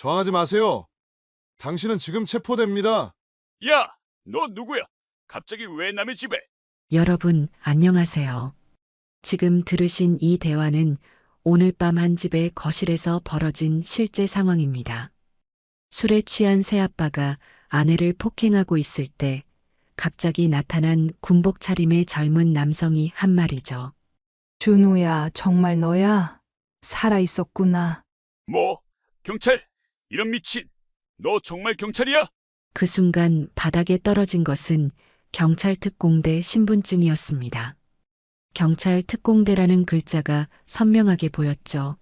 저항하지 마세요. 당신은 지금 체포됩니다. 야, 너 누구야? 갑자기 왜 남의 집에? 여러분, 안녕하세요. 지금 들으신 이 대화는 오늘 밤 한 집의 거실에서 벌어진 실제 상황입니다. 술에 취한 새아빠가 아내를 폭행하고 있을 때 갑자기 나타난 군복 차림의 젊은 남성이 한 말이죠. 준우야, 정말 너야? 살아있었구나. 뭐? 경찰? 이런 미친. 너 정말 경찰이야? 그 순간 바닥에 떨어진 것은 경찰 특공대 신분증이었습니다. 경찰 특공대라는 글자가 선명하게 보였죠.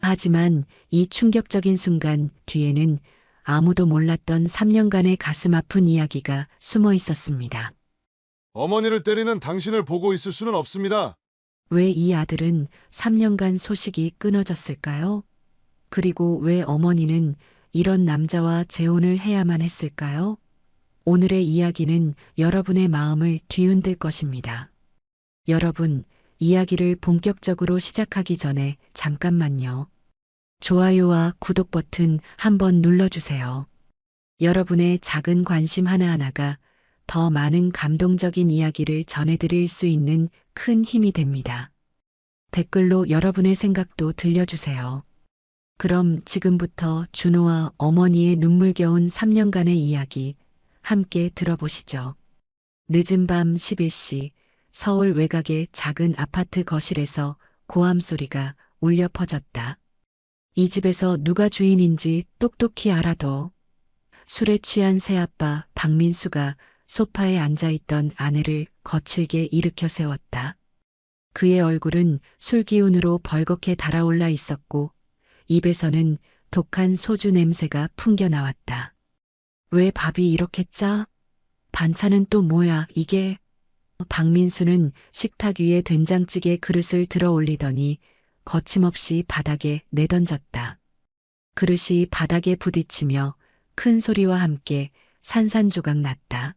하지만 이 충격적인 순간 뒤에는 아무도 몰랐던 3년간의 가슴 아픈 이야기가 숨어 있었습니다. 어머니를 때리는 당신을 보고 있을 수는 없습니다. 왜 이 아들은 3년간 소식이 끊어졌을까요? 그리고 왜 어머니는 이런 남자와 재혼을 해야만 했을까요? 오늘의 이야기는 여러분의 마음을 뒤흔들 것입니다. 여러분, 이야기를 본격적으로 시작하기 전에 잠깐만요. 좋아요와 구독 버튼 한번 눌러주세요. 여러분의 작은 관심 하나하나가 더 많은 감동적인 이야기를 전해드릴 수 있는 큰 힘이 됩니다. 댓글로 여러분의 생각도 들려주세요. 그럼 지금부터 준호와 어머니의 눈물겨운 3년간의 이야기 함께 들어보시죠. 늦은 밤 11시 서울 외곽의 작은 아파트 거실에서 고함 소리가 울려 퍼졌다. 이 집에서 누가 주인인지 똑똑히 알아둬. 술에 취한 새아빠 박민수가 소파에 앉아있던 아내를 거칠게 일으켜 세웠다. 그의 얼굴은 술 기운으로 벌겋게 달아올라 있었고 입에서는 독한 소주 냄새가 풍겨 나왔다. 왜 밥이 이렇게 짜? 반찬은 또 뭐야 이게? 박민수는 식탁 위에 된장찌개 그릇을 들어 올리더니 거침없이 바닥에 내던졌다. 그릇이 바닥에 부딪히며 큰 소리와 함께 산산조각 났다.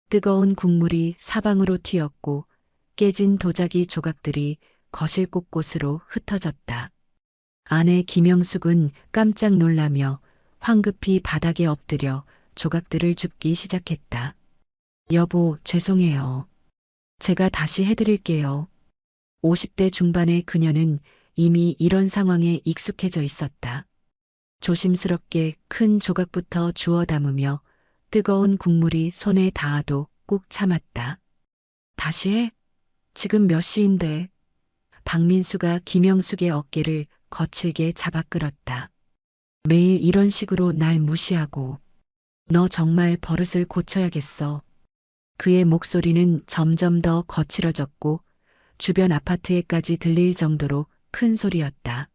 뜨거운 국물이 사방으로 튀었고 깨진 도자기 조각들이 거실 곳곳으로 흩어졌다. 아내 김영숙은 깜짝 놀라며 황급히 바닥에 엎드려 조각들을 줍기 시작했다. 여보, 죄송해요. 제가 다시 해드릴게요. 50대 중반의 그녀는 이미 이런 상황에 익숙해져 있었다. 조심스럽게 큰 조각부터 주워 담으며 뜨거운 국물이 손에 닿아도 꾹 참았다. 다시 해? 지금 몇 시인데? 박민수가 김영숙의 어깨를 거칠게 잡아 끌었다. 매일 이런 식으로 날 무시하고 너 정말 버릇을 고쳐야겠어. 그의 목소리는 점점 더 거칠어졌고 주변 아파트에까지 들릴 정도로 큰 소리였다.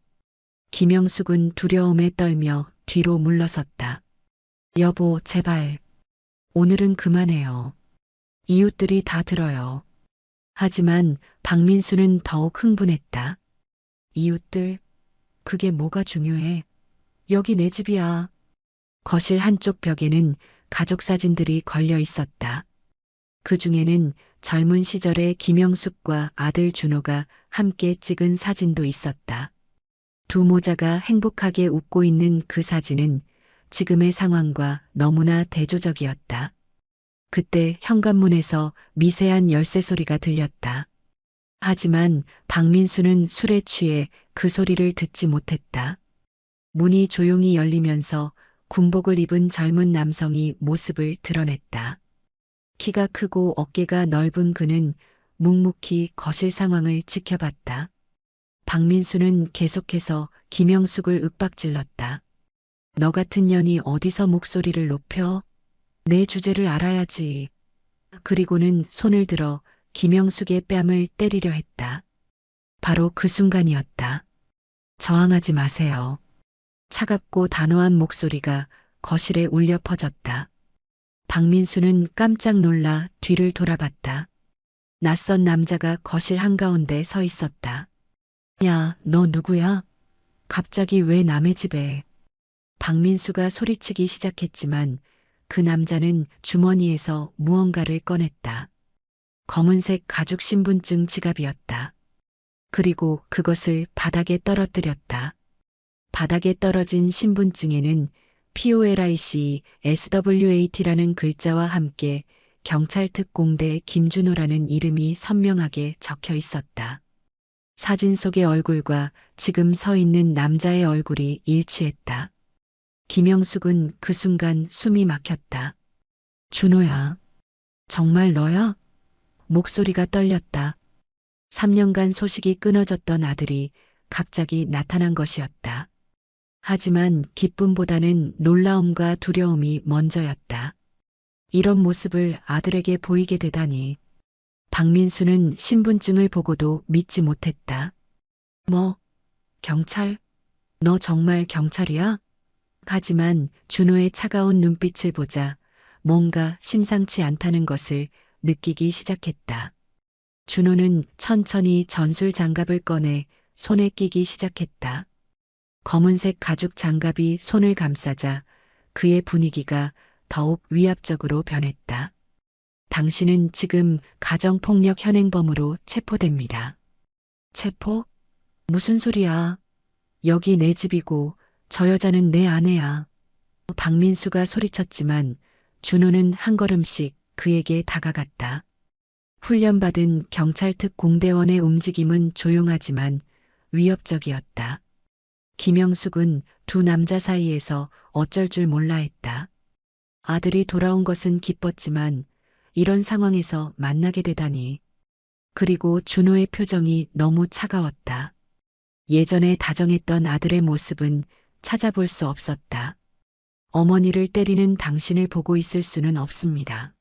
김영숙은 두려움에 떨며 뒤로 물러섰다. 여보, 제발. 오늘은 그만해요. 이웃들이 다 들어요. 하지만 박민수는 더욱 흥분했다. 이웃들? 그게 뭐가 중요해? 여기 내 집이야. 거실 한쪽 벽에는 가족 사진들이 걸려 있었다. 그 중에는 젊은 시절의 김영숙과 아들 준호가 함께 찍은 사진도 있었다. 두 모자가 행복하게 웃고 있는 그 사진은 지금의 상황과 너무나 대조적이었다. 그때 현관문에서 미세한 열쇠 소리가 들렸다. 하지만 박민수는 술에 취해 그 소리를 듣지 못했다. 문이 조용히 열리면서 군복을 입은 젊은 남성이 모습을 드러냈다. 키가 크고 어깨가 넓은 그는 묵묵히 거실 상황을 지켜봤다. 박민수는 계속해서 김영숙을 윽박질렀다. 너 같은 년이 어디서 목소리를 높여? 내 주제를 알아야지. 그리고는 손을 들어 김영숙의 뺨을 때리려 했다. 바로 그 순간이었다. 저항하지 마세요. 차갑고 단호한 목소리가 거실에 울려 퍼졌다. 박민수는 깜짝 놀라 뒤를 돌아봤다. 낯선 남자가 거실 한가운데 서 있었다. 야, 너 누구야? 갑자기 왜 남의 집에? 박민수가 소리치기 시작했지만 그 남자는 주머니에서 무언가를 꺼냈다. 검은색 가죽 신분증 지갑이었다. 그리고 그것을 바닥에 떨어뜨렸다. 바닥에 떨어진 신분증에는 POLIC SWAT라는 글자와 함께 경찰특공대 김준호라는 이름이 선명하게 적혀 있었다. 사진 속의 얼굴과 지금 서 있는 남자의 얼굴이 일치했다. 김영숙은 그 순간 숨이 막혔다. 준호야, 정말 너야? 목소리가 떨렸다. 3년간 소식이 끊어졌던 아들이 갑자기 나타난 것이었다. 하지만 기쁨보다는 놀라움과 두려움이 먼저였다. 이런 모습을 아들에게 보이게 되다니. 박민수는 신분증을 보고도 믿지 못했다. 뭐, 경찰? 너 정말 경찰이야? 하지만 준호의 차가운 눈빛을 보자 뭔가 심상치 않다는 것을 느끼기 시작했다. 준호는 천천히 전술 장갑을 꺼내 손에 끼기 시작했다. 검은색 가죽 장갑이 손을 감싸자 그의 분위기가 더욱 위압적으로 변했다. 당신은 지금 가정폭력 현행범으로 체포됩니다. 체포? 무슨 소리야? 여기 내 집이고 저 여자는 내 아내야. 박민수가 소리쳤지만 준호는 한 걸음씩 그에게 다가갔다. 훈련받은 경찰특공대원의 움직임은 조용하지만 위협적이었다. 김영숙은 두 남자 사이에서 어쩔 줄 몰라 했다. 아들이 돌아온 것은 기뻤지만 이런 상황에서 만나게 되다니. 그리고 준호의 표정이 너무 차가웠다. 예전에 다정했던 아들의 모습은 찾아볼 수 없었다. 어머니를 때리는 당신을 보고 있을 수는 없습니다.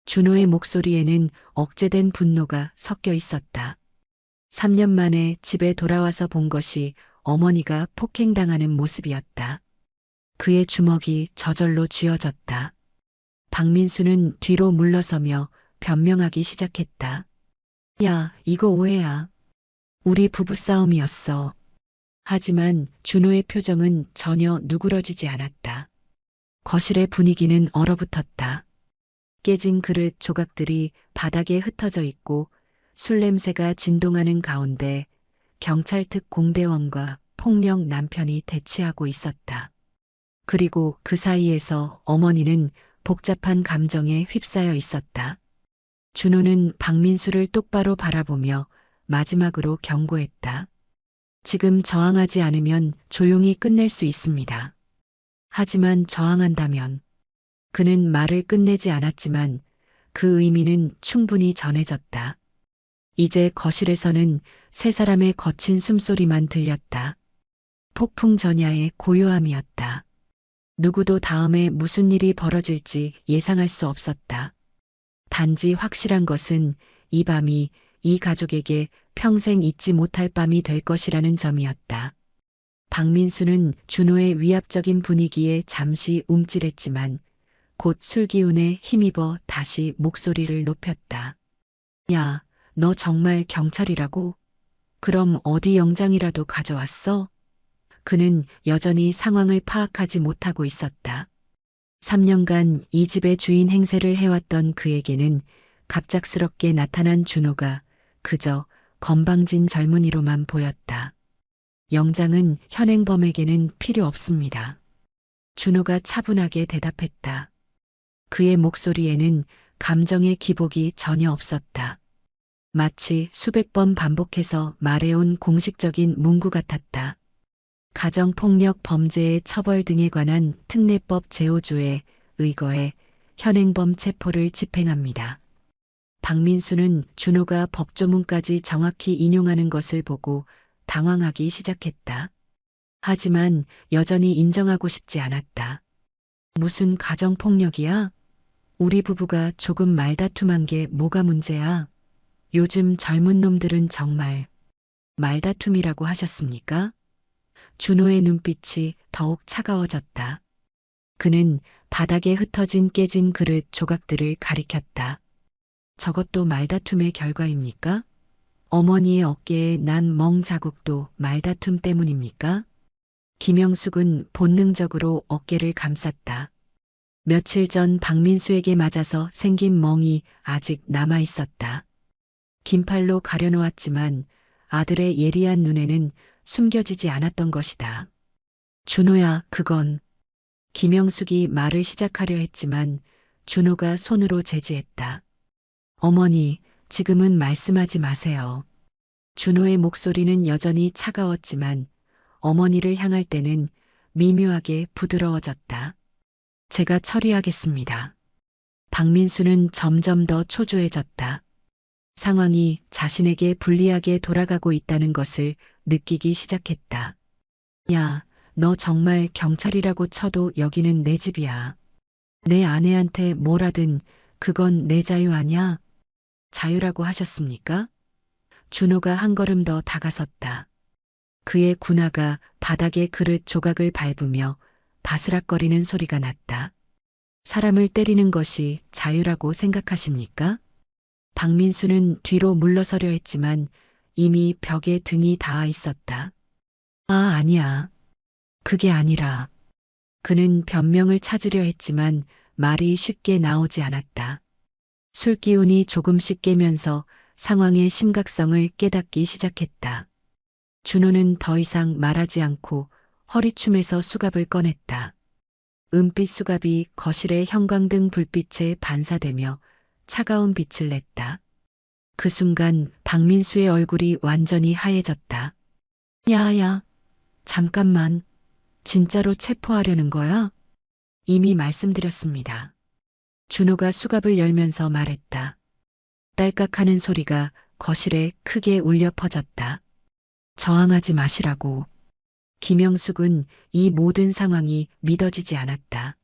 준호의 목소리에는 억제된 분노가 섞여 있었다. 3년 만에 집에 돌아와서 본 것이 어머니가 폭행당하는 모습이었다. 그의 주먹이 저절로 쥐어졌다. 박민수는 뒤로 물러서며 변명하기 시작했다. 야, 이거 오해야. 우리 부부싸움이었어. 하지만 준호의 표정은 전혀 누그러지지 않았다. 거실의 분위기는 얼어붙었다. 깨진 그릇 조각들이 바닥에 흩어져 있고 술 냄새가 진동하는 가운데 경찰특공대원과 폭력 남편이 대치하고 있었다. 그리고 그 사이에서 어머니는 복잡한 감정에 휩싸여 있었다. 준호는 박민수를 똑바로 바라보며 마지막으로 경고했다. 지금 저항하지 않으면 조용히 끝낼 수 있습니다. 하지만 저항한다면. 그는 말을 끝내지 않았지만 그 의미는 충분히 전해졌다. 이제 거실에서는 세 사람의 거친 숨소리만 들렸다. 폭풍 전야의 고요함이었다. 누구도 다음에 무슨 일이 벌어질지 예상할 수 없었다. 단지 확실한 것은 이 밤이 이 가족에게 평생 잊지 못할 밤이 될 것이라는 점이었다. 박민수는 준호의 위압적인 분위기에 잠시 움찔했지만 곧 술기운에 힘입어 다시 목소리를 높였다. 야, 너 정말 경찰이라고? 그럼 어디 영장이라도 가져왔어? 그는 여전히 상황을 파악하지 못하고 있었다. 3년간 이 집의 주인 행세를 해왔던 그에게는 갑작스럽게 나타난 준호가 그저 건방진 젊은이로만 보였다. 영장은 현행범에게는 필요 없습니다. 준호가 차분하게 대답했다. 그의 목소리에는 감정의 기복이 전혀 없었다. 마치 수백 번 반복해서 말해온 공식적인 문구 같았다. 가정폭력 범죄의 처벌 등에 관한 특례법 제5조에 의거해 현행범 체포를 집행합니다. 박민수는 준호가 법조문까지 정확히 인용하는 것을 보고 당황하기 시작했다. 하지만 여전히 인정하고 싶지 않았다. 무슨 가정폭력이야? 우리 부부가 조금 말다툼한 게 뭐가 문제야? 요즘 젊은 놈들은 정말 말다툼이라고 하셨습니까? 준호의 눈빛이 더욱 차가워졌다. 그는 바닥에 흩어진 깨진 그릇 조각들을 가리켰다. 저것도 말다툼의 결과입니까? 어머니의 어깨에 난 멍 자국도 말다툼 때문입니까? 김영숙은 본능적으로 어깨를 감쌌다. 며칠 전 박민수에게 맞아서 생긴 멍이 아직 남아 있었다. 긴팔로 가려놓았지만 아들의 예리한 눈에는 숨겨지지 않았던 것이다. 준호야, 그건. 김영숙이 말을 시작하려 했지만 준호가 손으로 제지했다. 어머니, 지금은 말씀하지 마세요. 준호의 목소리는 여전히 차가웠지만 어머니를 향할 때는 미묘하게 부드러워졌다. 제가 처리하겠습니다. 박민수는 점점 더 초조해졌다. 상황이 자신에게 불리하게 돌아가고 있다는 것을 느끼기 시작했다. 야, 너 정말 경찰이라고 쳐도 여기는 내 집이야. 내 아내한테 뭘 하든 그건 내 자유 아냐? 자유라고 하셨습니까? 준호가 한 걸음 더 다가섰다. 그의 군화가 바닥에 그릇 조각을 밟으며 바스락거리는 소리가 났다. 사람을 때리는 것이 자유라고 생각하십니까? 박민수는 뒤로 물러서려 했지만 이미 벽에 등이 닿아 있었다. 아, 아니야. 그게 아니라. 그는 변명을 찾으려 했지만 말이 쉽게 나오지 않았다. 술 기운이 조금씩 깨면서 상황의 심각성을 깨닫기 시작했다. 준호는 더 이상 말하지 않고 허리춤에서 수갑을 꺼냈다. 은빛 수갑이 거실의 형광등 불빛에 반사되며 차가운 빛을 냈다. 그 순간 박민수의 얼굴이 완전히 하얘졌다. 야야, 잠깐만. 진짜로 체포하려는 거야? 이미 말씀드렸습니다. 준호가 수갑을 열면서 말했다. 딸깍하는 소리가 거실에 크게 울려 퍼졌다. 저항하지 마시라고. 김영숙은 이 모든 상황이 믿어지지 않았다.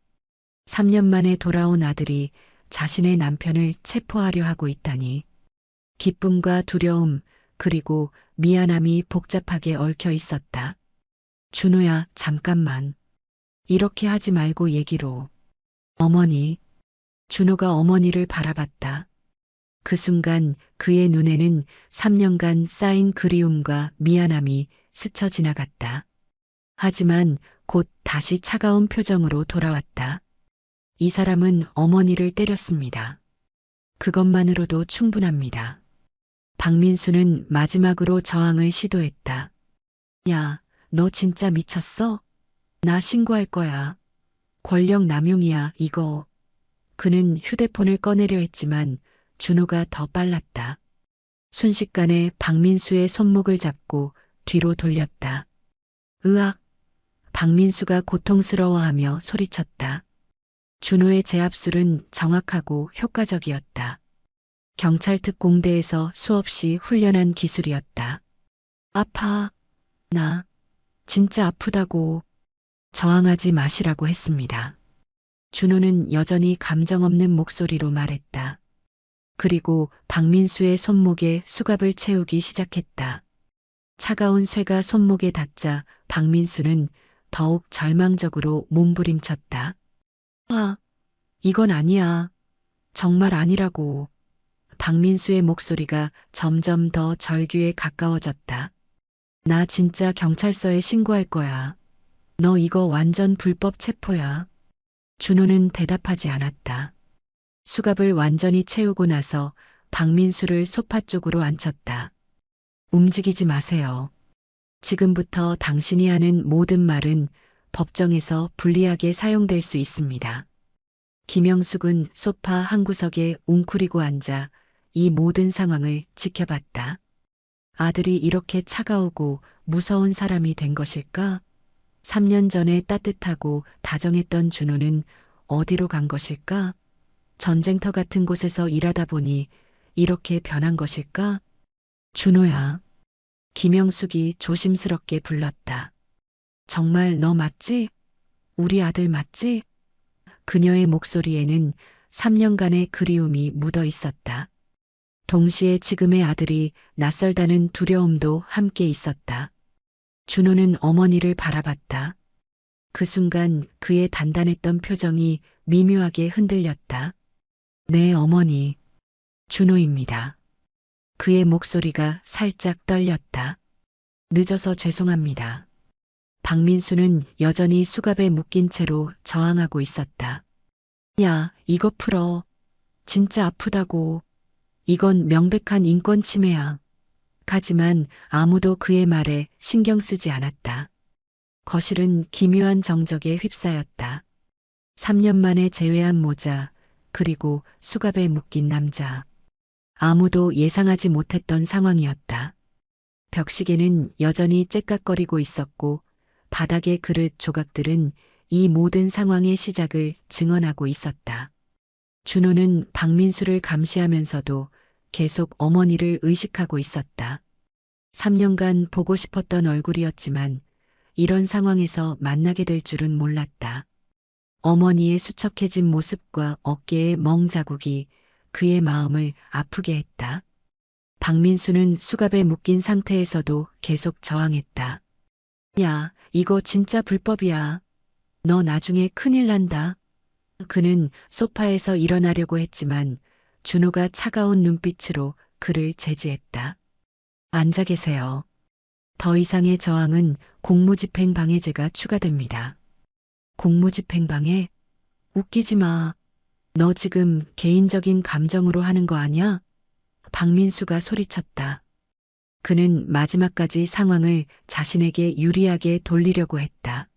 3년 만에 돌아온 아들이 자신의 남편을 체포하려 하고 있다니. 기쁨과 두려움 그리고 미안함이 복잡하게 얽혀 있었다. 준호야, 잠깐만. 이렇게 하지 말고 얘기로. 어머니. 준호가 어머니를 바라봤다. 그 순간 그의 눈에는 3년간 쌓인 그리움과 미안함이 스쳐 지나갔다. 하지만 곧 다시 차가운 표정으로 돌아왔다. 이 사람은 어머니를 때렸습니다. 그것만으로도 충분합니다. 박민수는 마지막으로 저항을 시도했다. 야, 너 진짜 미쳤어? 나 신고할 거야. 권력 남용이야, 이거. 그는 휴대폰을 꺼내려 했지만 준호가 더 빨랐다. 순식간에 박민수의 손목을 잡고 뒤로 돌렸다. 으악! 박민수가 고통스러워하며 소리쳤다. 준호의 제압술은 정확하고 효과적이었다. 경찰 특공대에서 수없이 훈련한 기술이었다. 아파. 나 진짜 아프다고. 저항하지 마시라고 했습니다. 준호는 여전히 감정 없는 목소리로 말했다. 그리고 박민수의 손목에 수갑을 채우기 시작했다. 차가운 쇠가 손목에 닿자 박민수는 더욱 절망적으로 몸부림쳤다. 아, 이건 아니야. 정말 아니라고. 박민수의 목소리가 점점 더 절규에 가까워졌다. 나 진짜 경찰서에 신고할 거야. 너 이거 완전 불법 체포야. 준호는 대답하지 않았다. 수갑을 완전히 채우고 나서 박민수를 소파 쪽으로 앉혔다. 움직이지 마세요. 지금부터 당신이 하는 모든 말은 법정에서 불리하게 사용될 수 있습니다. 김영숙은 소파 한 구석에 웅크리고 앉아 이 모든 상황을 지켜봤다. 아들이 이렇게 차가우고 무서운 사람이 된 것일까? 3년 전에 따뜻하고 다정했던 준호는 어디로 간 것일까? 전쟁터 같은 곳에서 일하다 보니 이렇게 변한 것일까? 준호야. 김영숙이 조심스럽게 불렀다. 정말 너 맞지? 우리 아들 맞지? 그녀의 목소리에는 3년간의 그리움이 묻어 있었다. 동시에 지금의 아들이 낯설다는 두려움도 함께 있었다. 준호는 어머니를 바라봤다. 그 순간 그의 단단했던 표정이 미묘하게 흔들렸다. 네, 어머니. 준호입니다. 그의 목소리가 살짝 떨렸다. 늦어서 죄송합니다. 박민수는 여전히 수갑에 묶인 채로 저항하고 있었다. 야, 이거 풀어. 진짜 아프다고. 이건 명백한 인권 침해야. 하지만 아무도 그의 말에 신경 쓰지 않았다. 거실은 기묘한 정적에 휩싸였다. 3년 만에 재회한 모자, 그리고 수갑에 묶인 남자. 아무도 예상하지 못했던 상황이었다. 벽시계는 여전히 째깍거리고 있었고 바닥의 그릇 조각들은 이 모든 상황의 시작을 증언하고 있었다. 준호는 박민수를 감시하면서도 계속 어머니를 의식하고 있었다. 3년간 보고 싶었던 얼굴이었지만 이런 상황에서 만나게 될 줄은 몰랐다. 어머니의 수척해진 모습과 어깨의 멍 자국이 그의 마음을 아프게 했다. 박민수는 수갑에 묶인 상태에서도 계속 저항했다. 야, 이거 진짜 불법이야. 너 나중에 큰일 난다. 그는 소파에서 일어나려고 했지만 준호가 차가운 눈빛으로 그를 제지했다. 앉아 계세요. 더 이상의 저항은 공무집행 방해죄가 추가됩니다. 공무집행 방해? 웃기지 마. 너 지금 개인적인 감정으로 하는 거 아니야? 박민수가 소리쳤다. 그는 마지막까지 상황을 자신에게 유리하게 돌리려고 했다.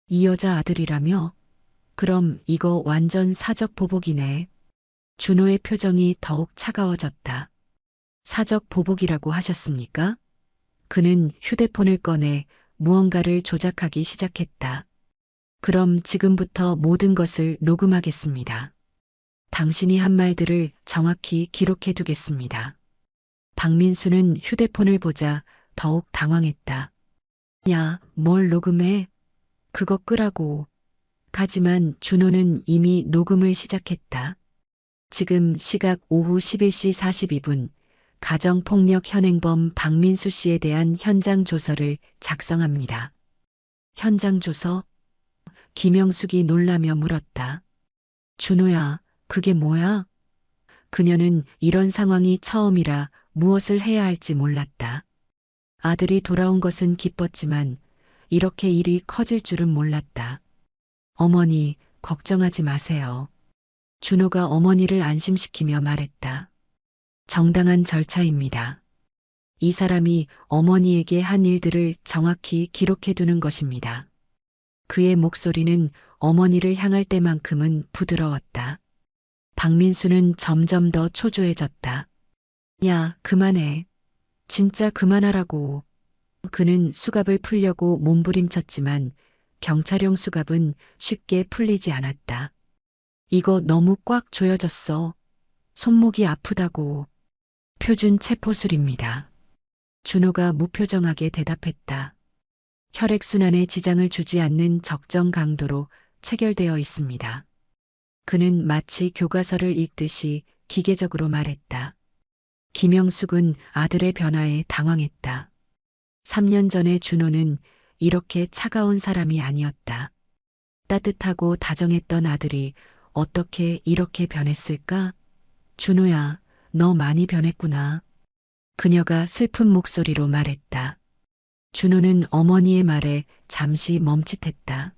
이 여자 아들이라며? 그럼 이거 완전 사적 보복이네. 준호의 표정이 더욱 차가워졌다. 사적 보복이라고 하셨습니까? 그는 휴대폰을 꺼내 무언가를 조작하기 시작했다. 그럼 지금부터 모든 것을 녹음하겠습니다. 당신이 한 말들을 정확히 기록해 두겠습니다. 박민수는 휴대폰을 보자 더욱 당황했다. 야, 뭘 녹음해? 그거 끄라고. 하지만 준호는 이미 녹음을 시작했다. 지금 시각 오후 11시 42분, 가정폭력 현행범 박민수 씨에 대한 현장 조서를 작성합니다. 현장 조서? 김영숙이 놀라며 물었다. 준호야, 그게 뭐야? 그녀는 이런 상황이 처음이라 무엇을 해야 할지 몰랐다. 아들이 돌아온 것은 기뻤지만 이렇게 일이 커질 줄은 몰랐다. 어머니, 걱정하지 마세요. 준호가 어머니를 안심시키며 말했다. 정당한 절차입니다. 이 사람이 어머니에게 한 일들을 정확히 기록해 두는 것입니다. 그의 목소리는 어머니를 향할 때만큼은 부드러웠다. 박민수는 점점 더 초조해졌다. 야, 그만해. 진짜 그만하라고. 그는 수갑을 풀려고 몸부림쳤지만 경찰용 수갑은 쉽게 풀리지 않았다. 이거 너무 꽉 조여졌어. 손목이 아프다고. 표준 체포술입니다. 준호가 무표정하게 대답했다. 혈액순환에 지장을 주지 않는 적정 강도로 체결되어 있습니다. 그는 마치 교과서를 읽듯이 기계적으로 말했다. 김영숙은 아들의 변화에 당황했다. 3년 전에 준호는 이렇게 차가운 사람이 아니었다. 따뜻하고 다정했던 아들이 어떻게 이렇게 변했을까? 준호야, 너 많이 변했구나. 그녀가 슬픈 목소리로 말했다. 준호는 어머니의 말에 잠시 멈칫했다.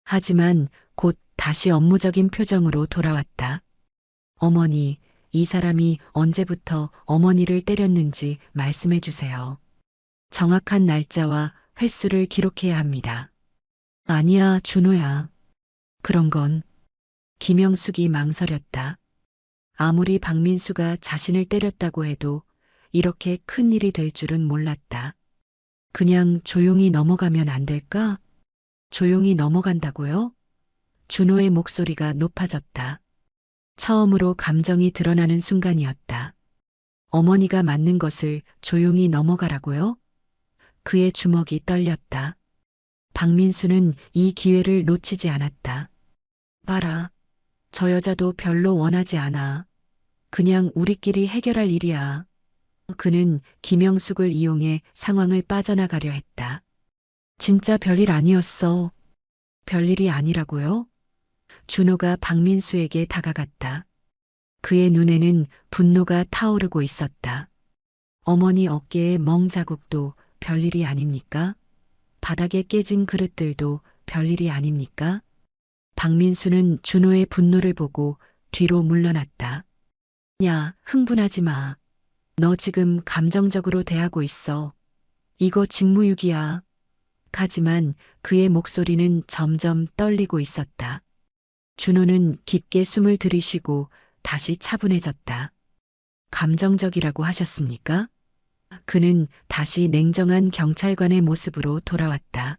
하지만 곧 다시 업무적인 표정으로 돌아왔다. 어머니, 이 사람이 언제부터 어머니를 때렸는지 말씀해 주세요. 정확한 날짜와 횟수를 기록해야 합니다. 아니야, 준호야. 그런 건. 김영숙이 망설였다. 아무리 박민수가 자신을 때렸다고 해도 이렇게 큰 일이 될 줄은 몰랐다. 그냥 조용히 넘어가면 안 될까? 조용히 넘어간다고요? 준호의 목소리가 높아졌다. 처음으로 감정이 드러나는 순간이었다. 어머니가 맞는 것을 조용히 넘어가라고요? 그의 주먹이 떨렸다. 박민수는 이 기회를 놓치지 않았다. 봐라. 저 여자도 별로 원하지 않아. 그냥 우리끼리 해결할 일이야. 그는 김영숙을 이용해 상황을 빠져나가려 했다. 진짜 별일 아니었어. 별일이 아니라고요? 준호가 박민수에게 다가갔다. 그의 눈에는 분노가 타오르고 있었다. 어머니 어깨의 멍 자국도 별일이 아닙니까? 바닥에 깨진 그릇들도 별일이 아닙니까? 박민수는 준호의 분노를 보고 뒤로 물러났다. 야, 흥분하지 마. 너 지금 감정적으로 대하고 있어. 이거 직무유기야. 하지만 그의 목소리는 점점 떨리고 있었다. 준호는 깊게 숨을 들이쉬고 다시 차분해졌다. 감정적이라고 하셨습니까? 그는 다시 냉정한 경찰관의 모습으로 돌아왔다.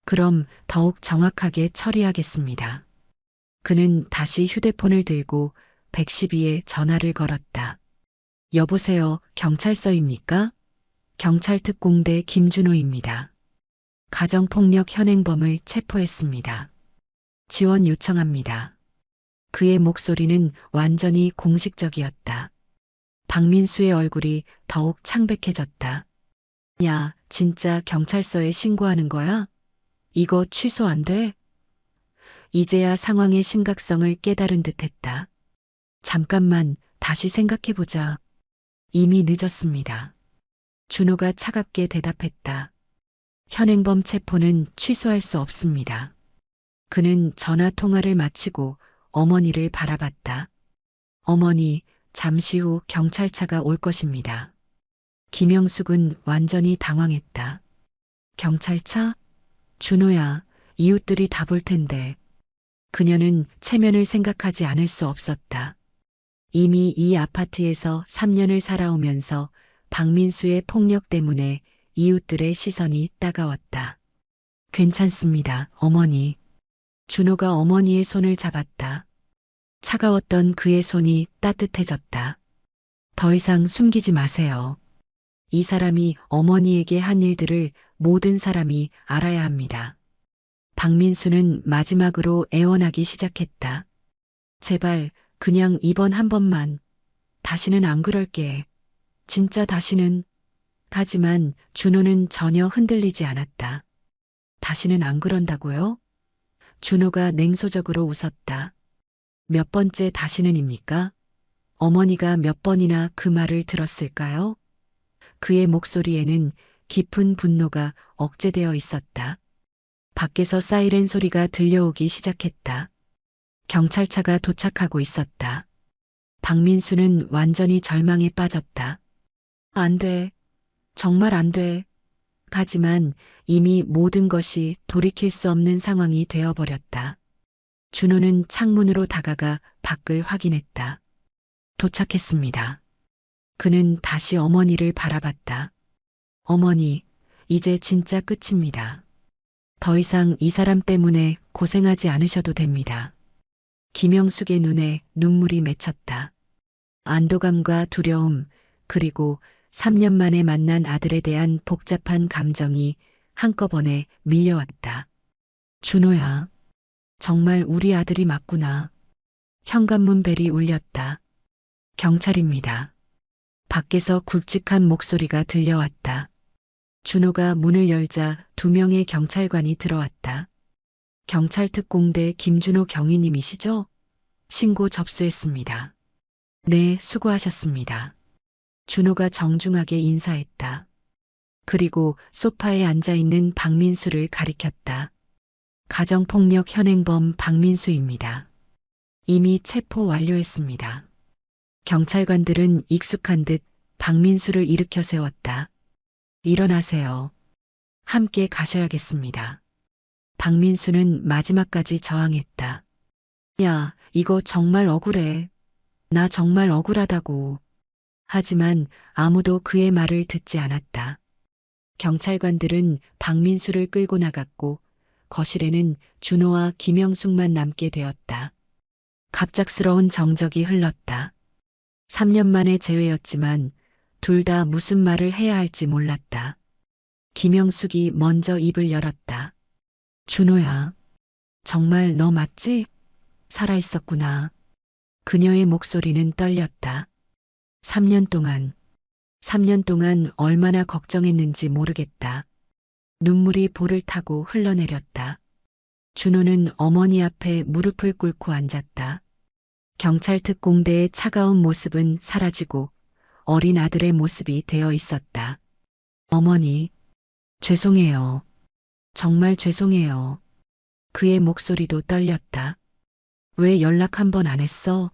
그럼 더욱 정확하게 처리하겠습니다. 그는 다시 휴대폰을 들고 112에 전화를 걸었다. 여보세요, 경찰서입니까? 경찰특공대 김준호입니다. 가정폭력 현행범을 체포했습니다. 지원 요청합니다. 그의 목소리는 완전히 공식적이었다. 박민수의 얼굴이 더욱 창백해졌다. 야, 진짜 경찰서에 신고하는 거야? 이거 취소 안 돼? 이제야 상황의 심각성을 깨달은 듯했다. 잠깐만, 다시 생각해보자. 이미 늦었습니다. 준호가 차갑게 대답했다. 현행범 체포는 취소할 수 없습니다. 그는 전화 통화를 마치고 어머니를 바라봤다. 어머니, 잠시 후 경찰차가 올 것입니다. 김영숙은 완전히 당황했다. 경찰차? 준호야, 이웃들이 다 볼 텐데. 그녀는 체면을 생각하지 않을 수 없었다. 이미 이 아파트에서 3년을 살아오면서 박민수의 폭력 때문에 이웃들의 시선이 따가웠다. 괜찮습니다, 어머니. 준호가 어머니의 손을 잡았다. 차가웠던 그의 손이 따뜻해졌다. 더 이상 숨기지 마세요. 이 사람이 어머니에게 한 일들을 모든 사람이 알아야 합니다. 박민수는 마지막으로 애원하기 시작했다. 제발 그냥 이번 한 번만. 다시는 안 그럴게. 진짜 다시는. 하지만 준호는 전혀 흔들리지 않았다. 다시는 안 그런다고요? 준호가 냉소적으로 웃었다. 몇 번째 다시는입니까? 어머니가 몇 번이나 그 말을 들었을까요? 그의 목소리에는 깊은 분노가 억제되어 있었다. 밖에서 사이렌 소리가 들려오기 시작했다. 경찰차가 도착하고 있었다. 박민수는 완전히 절망에 빠졌다. 안 돼. 정말 안 돼. 하지만 이미 모든 것이 돌이킬 수 없는 상황이 되어버렸다. 준호는 창문으로 다가가 밖을 확인했다. 도착했습니다. 그는 다시 어머니를 바라봤다. 어머니, 이제 진짜 끝입니다. 더 이상 이 사람 때문에 고생하지 않으셔도 됩니다. 김영숙의 눈에 눈물이 맺혔다. 안도감과 두려움, 그리고 3년 만에 만난 아들에 대한 복잡한 감정이 한꺼번에 밀려왔다. 준호야, 정말 우리 아들이 맞구나. 현관문 벨이 울렸다. 경찰입니다. 밖에서 굵직한 목소리가 들려왔다. 준호가 문을 열자 2명의 경찰관이 들어왔다. 경찰특공대 김준호 경위님이시죠? 신고 접수했습니다. 네, 수고하셨습니다. 준호가 정중하게 인사했다. 그리고 소파에 앉아있는 박민수를 가리켰다. 가정폭력 현행범 박민수입니다. 이미 체포 완료했습니다. 경찰관들은 익숙한 듯 박민수를 일으켜 세웠다. 일어나세요. 함께 가셔야겠습니다. 박민수는 마지막까지 저항했다. 야, 이거 정말 억울해. 나 정말 억울하다고. 하지만 아무도 그의 말을 듣지 않았다. 경찰관들은 박민수를 끌고 나갔고 거실에는 준호와 김영숙만 남게 되었다. 갑작스러운 정적이 흘렀다. 3년 만의 재회였지만 둘 다 무슨 말을 해야 할지 몰랐다. 김영숙이 먼저 입을 열었다. 준호야, 정말 너 맞지? 살아있었구나. 그녀의 목소리는 떨렸다. 3년 동안 얼마나 걱정했는지 모르겠다. 눈물이 볼을 타고 흘러내렸다. 준호는 어머니 앞에 무릎을 꿇고 앉았다. 경찰특공대의 차가운 모습은 사라지고 어린 아들의 모습이 되어 있었다. 어머니, 죄송해요. 정말 죄송해요. 그의 목소리도 떨렸다. 왜 연락 한 번 안 했어?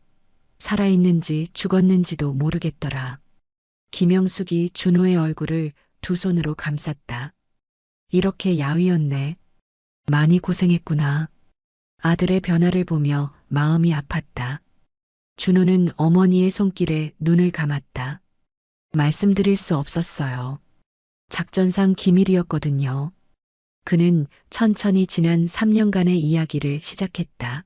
살아있는지 죽었는지도 모르겠더라. 김영숙이 준호의 얼굴을 두 손으로 감쌌다. 이렇게 야위었네. 많이 고생했구나. 아들의 변화를 보며 마음이 아팠다. 준호는 어머니의 손길에 눈을 감았다. 말씀드릴 수 없었어요. 작전상 기밀이었거든요. 그는 천천히 지난 3년간의 이야기를 시작했다.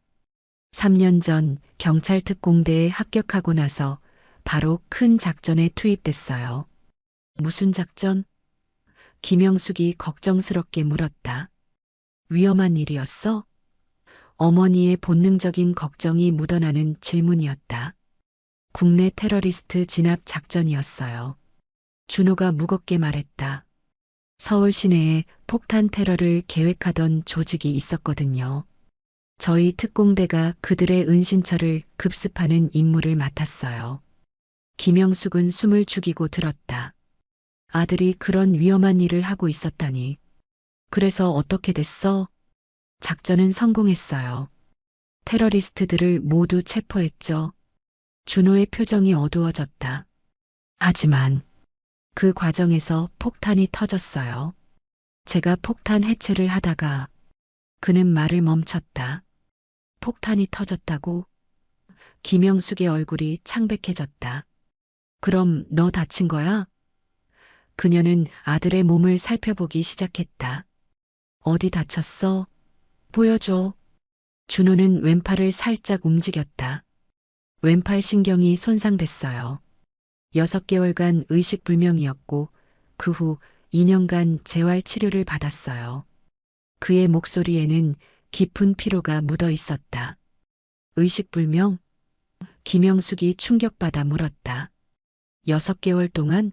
3년 전 경찰 특공대에 합격하고 나서 바로 큰 작전에 투입됐어요. 무슨 작전? 김영숙이 걱정스럽게 물었다. 위험한 일이었어? 어머니의 본능적인 걱정이 묻어나는 질문이었다. 국내 테러리스트 진압 작전이었어요. 준호가 무겁게 말했다. 서울 시내에 폭탄 테러를 계획하던 조직이 있었거든요. 저희 특공대가 그들의 은신처를 급습하는 임무를 맡았어요. 김영숙은 숨을 죽이고 들었다. 아들이 그런 위험한 일을 하고 있었다니. 그래서 어떻게 됐어? 작전은 성공했어요. 테러리스트들을 모두 체포했죠. 준호의 표정이 어두워졌다. 하지만 그 과정에서 폭탄이 터졌어요. 제가 폭탄 해체를 하다가 그는 말을 멈췄다. 폭탄이 터졌다고? 김영숙의 얼굴이 창백해졌다. 그럼 너 다친 거야? 그녀는 아들의 몸을 살펴보기 시작했다. 어디 다쳤어? 보여줘. 준호는 왼팔을 살짝 움직였다. 왼팔 신경이 손상됐어요. 6개월간 의식불명이었고 그 후 2년간 재활 치료를 받았어요. 그의 목소리에는 깊은 피로가 묻어 있었다. 의식불명? 김영숙이 충격받아 물었다. 6개월 동안?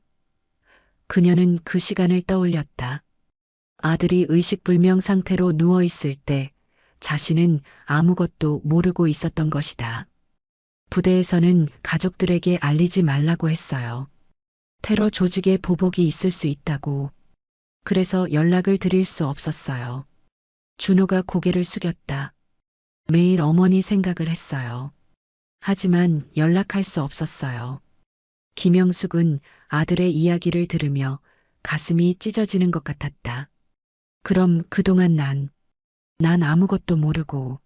그녀는 그 시간을 떠올렸다. 아들이 의식불명 상태로 누워 있을 때 자신은 아무것도 모르고 있었던 것이다. 부대에서는 가족들에게 알리지 말라고 했어요. 테러 조직의 보복이 있을 수 있다고. 그래서 연락을 드릴 수 없었어요. 준호가 고개를 숙였다. 매일 어머니 생각을 했어요. 하지만 연락할 수 없었어요. 김영숙은 아들의 이야기를 들으며 가슴이 찢어지는 것 같았다. 그럼 그동안 난 아무것도 모르고.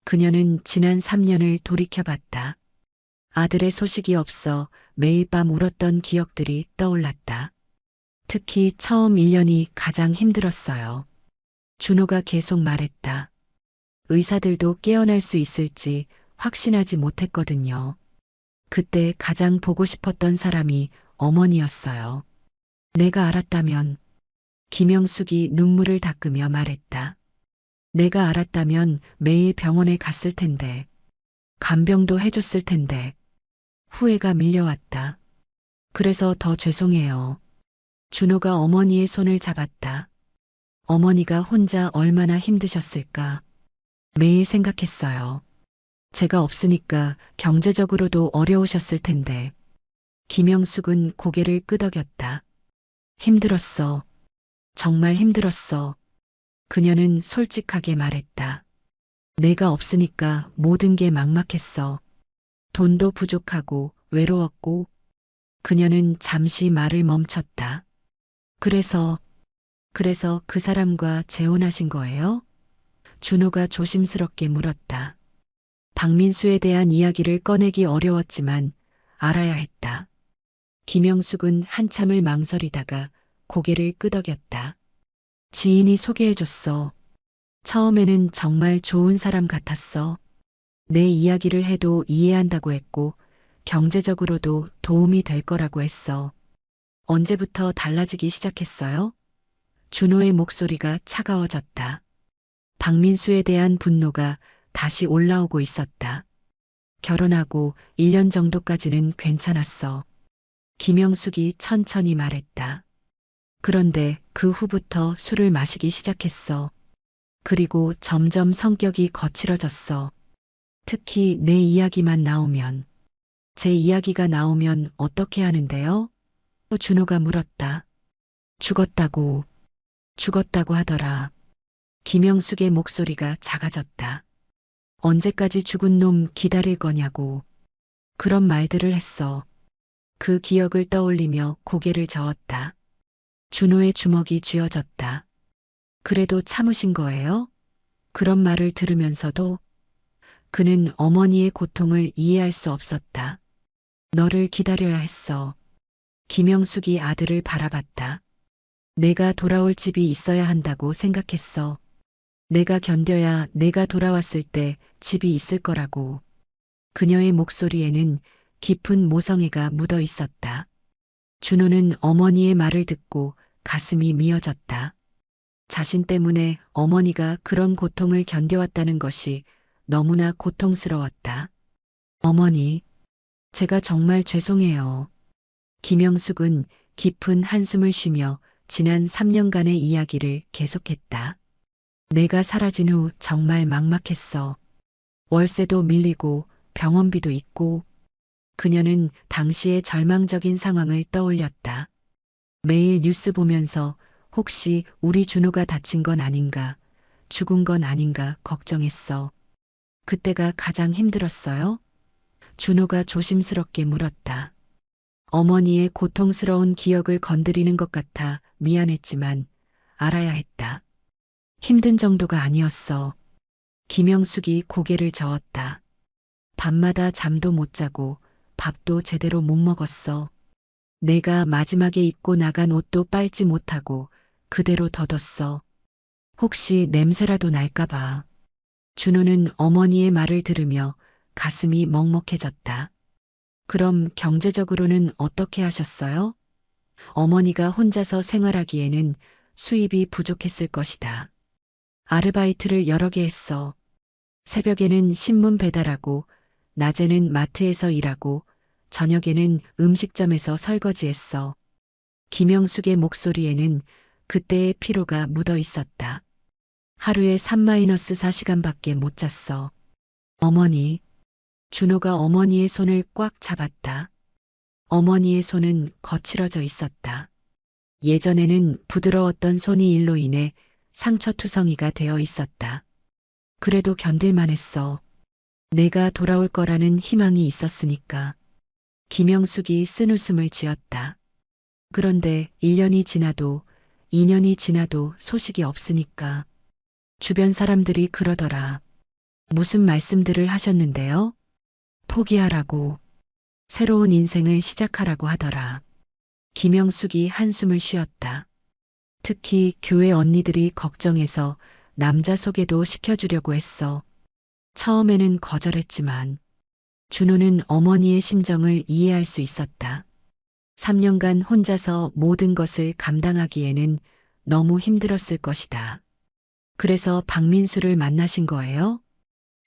그녀는 지난 3년을 돌이켜봤다. 아들의 소식이 없어 매일 밤 울었던 기억들이 떠올랐다. 특히 처음 1년이 가장 힘들었어요. 준호가 계속 말했다. 의사들도 깨어날 수 있을지 확신하지 못했거든요. 그때 가장 보고 싶었던 사람이 어머니였어요. 내가 알았다면, 김영숙이 눈물을 닦으며 말했다. 내가 알았다면 매일 병원에 갔을 텐데, 간병도 해줬을 텐데, 후회가 밀려왔다. 그래서 더 죄송해요. 준호가 어머니의 손을 잡았다. 어머니가 혼자 얼마나 힘드셨을까. 매일 생각했어요. 제가 없으니까 경제적으로도 어려우셨을 텐데. 김영숙은 고개를 끄덕였다. 힘들었어. 정말 힘들었어. 그녀는 솔직하게 말했다. 내가 없으니까 모든 게 막막했어. 돈도 부족하고 외로웠고. 그녀는 잠시 말을 멈췄다. 그래서 그 사람과 재혼하신 거예요? 준호가 조심스럽게 물었다. 박민수에 대한 이야기를 꺼내기 어려웠지만 알아야 했다. 김영숙은 한참을 망설이다가 고개를 끄덕였다. 지인이 소개해줬어. 처음에는 정말 좋은 사람 같았어. 내 이야기를 해도 이해한다고 했고 경제적으로도 도움이 될 거라고 했어. 언제부터 달라지기 시작했어요? 준호의 목소리가 차가워졌다. 박민수에 대한 분노가 다시 올라오고 있었다. 결혼하고 1년 정도까지는 괜찮았어. 김영숙이 천천히 말했다. 그런데 그 후부터 술을 마시기 시작했어. 그리고 점점 성격이 거칠어졌어. 특히 내 이야기만 나오면. 제 이야기가 나오면 어떻게 하는데요? 또 준호가 물었다. 죽었다고 하더라. 김영숙의 목소리가 작아졌다. 언제까지 죽은 놈 기다릴 거냐고. 그런 말들을 했어. 그 기억을 떠올리며 고개를 저었다. 준호의 주먹이 쥐어졌다. 그래도 참으신 거예요? 그런 말을 들으면서도 그는 어머니의 고통을 이해할 수 없었다. 너를 기다려야 했어. 김영숙이 아들을 바라봤다. 내가 돌아올 집이 있어야 한다고 생각했어. 내가 견뎌야 내가 돌아왔을 때 집이 있을 거라고. 그녀의 목소리에는 깊은 모성애가 묻어 있었다. 준호는 어머니의 말을 듣고 가슴이 미어졌다. 자신 때문에 어머니가 그런 고통을 견뎌왔다는 것이 너무나 고통스러웠다. 어머니, 제가 정말 죄송해요. 김영숙은 깊은 한숨을 쉬며 지난 3년간의 이야기를 계속했다. 내가 사라진 후 정말 막막했어. 월세도 밀리고 병원비도 있고. 그녀는 당시의 절망적인 상황을 떠올렸다. 매일 뉴스 보면서 혹시 우리 준호가 다친 건 아닌가, 죽은 건 아닌가 걱정했어. 그때가 가장 힘들었어요? 준호가 조심스럽게 물었다. 어머니의 고통스러운 기억을 건드리는 것 같아 미안했지만 알아야 했다. 힘든 정도가 아니었어. 김영숙이 고개를 저었다. 밤마다 잠도 못 자고 밥도 제대로 못 먹었어. 내가 마지막에 입고 나간 옷도 빨지 못하고 그대로 덧었어. 혹시 냄새라도 날까봐. 준호는 어머니의 말을 들으며 가슴이 먹먹해졌다. 그럼 경제적으로는 어떻게 하셨어요? 어머니가 혼자서 생활하기에는 수입이 부족했을 것이다. 아르바이트를 여러 개 했어. 새벽에는 신문 배달하고, 낮에는 마트에서 일하고, 저녁에는 음식점에서 설거지했어. 김영숙의 목소리에는 그때의 피로가 묻어 있었다. 하루에 3-4시간밖에 못 잤어. 어머니. 준호가 어머니의 손을 꽉 잡았다. 어머니의 손은 거칠어져 있었다. 예전에는 부드러웠던 손이 일로 인해 상처투성이가 되어 있었다. 그래도 견딜만 했어. 내가 돌아올 거라는 희망이 있었으니까. 김영숙이 쓴웃음을 지었다. 그런데 1년이 지나도 2년이 지나도 소식이 없으니까. 주변 사람들이 그러더라. 무슨 말씀들을 하셨는데요? 포기하라고. 새로운 인생을 시작하라고 하더라. 김영숙이 한숨을 쉬었다. 특히 교회 언니들이 걱정해서 남자 소개도 시켜주려고 했어. 처음에는 거절했지만 준호는 어머니의 심정을 이해할 수 있었다. 3년간 혼자서 모든 것을 감당하기에는 너무 힘들었을 것이다. 그래서 박민수를 만나신 거예요?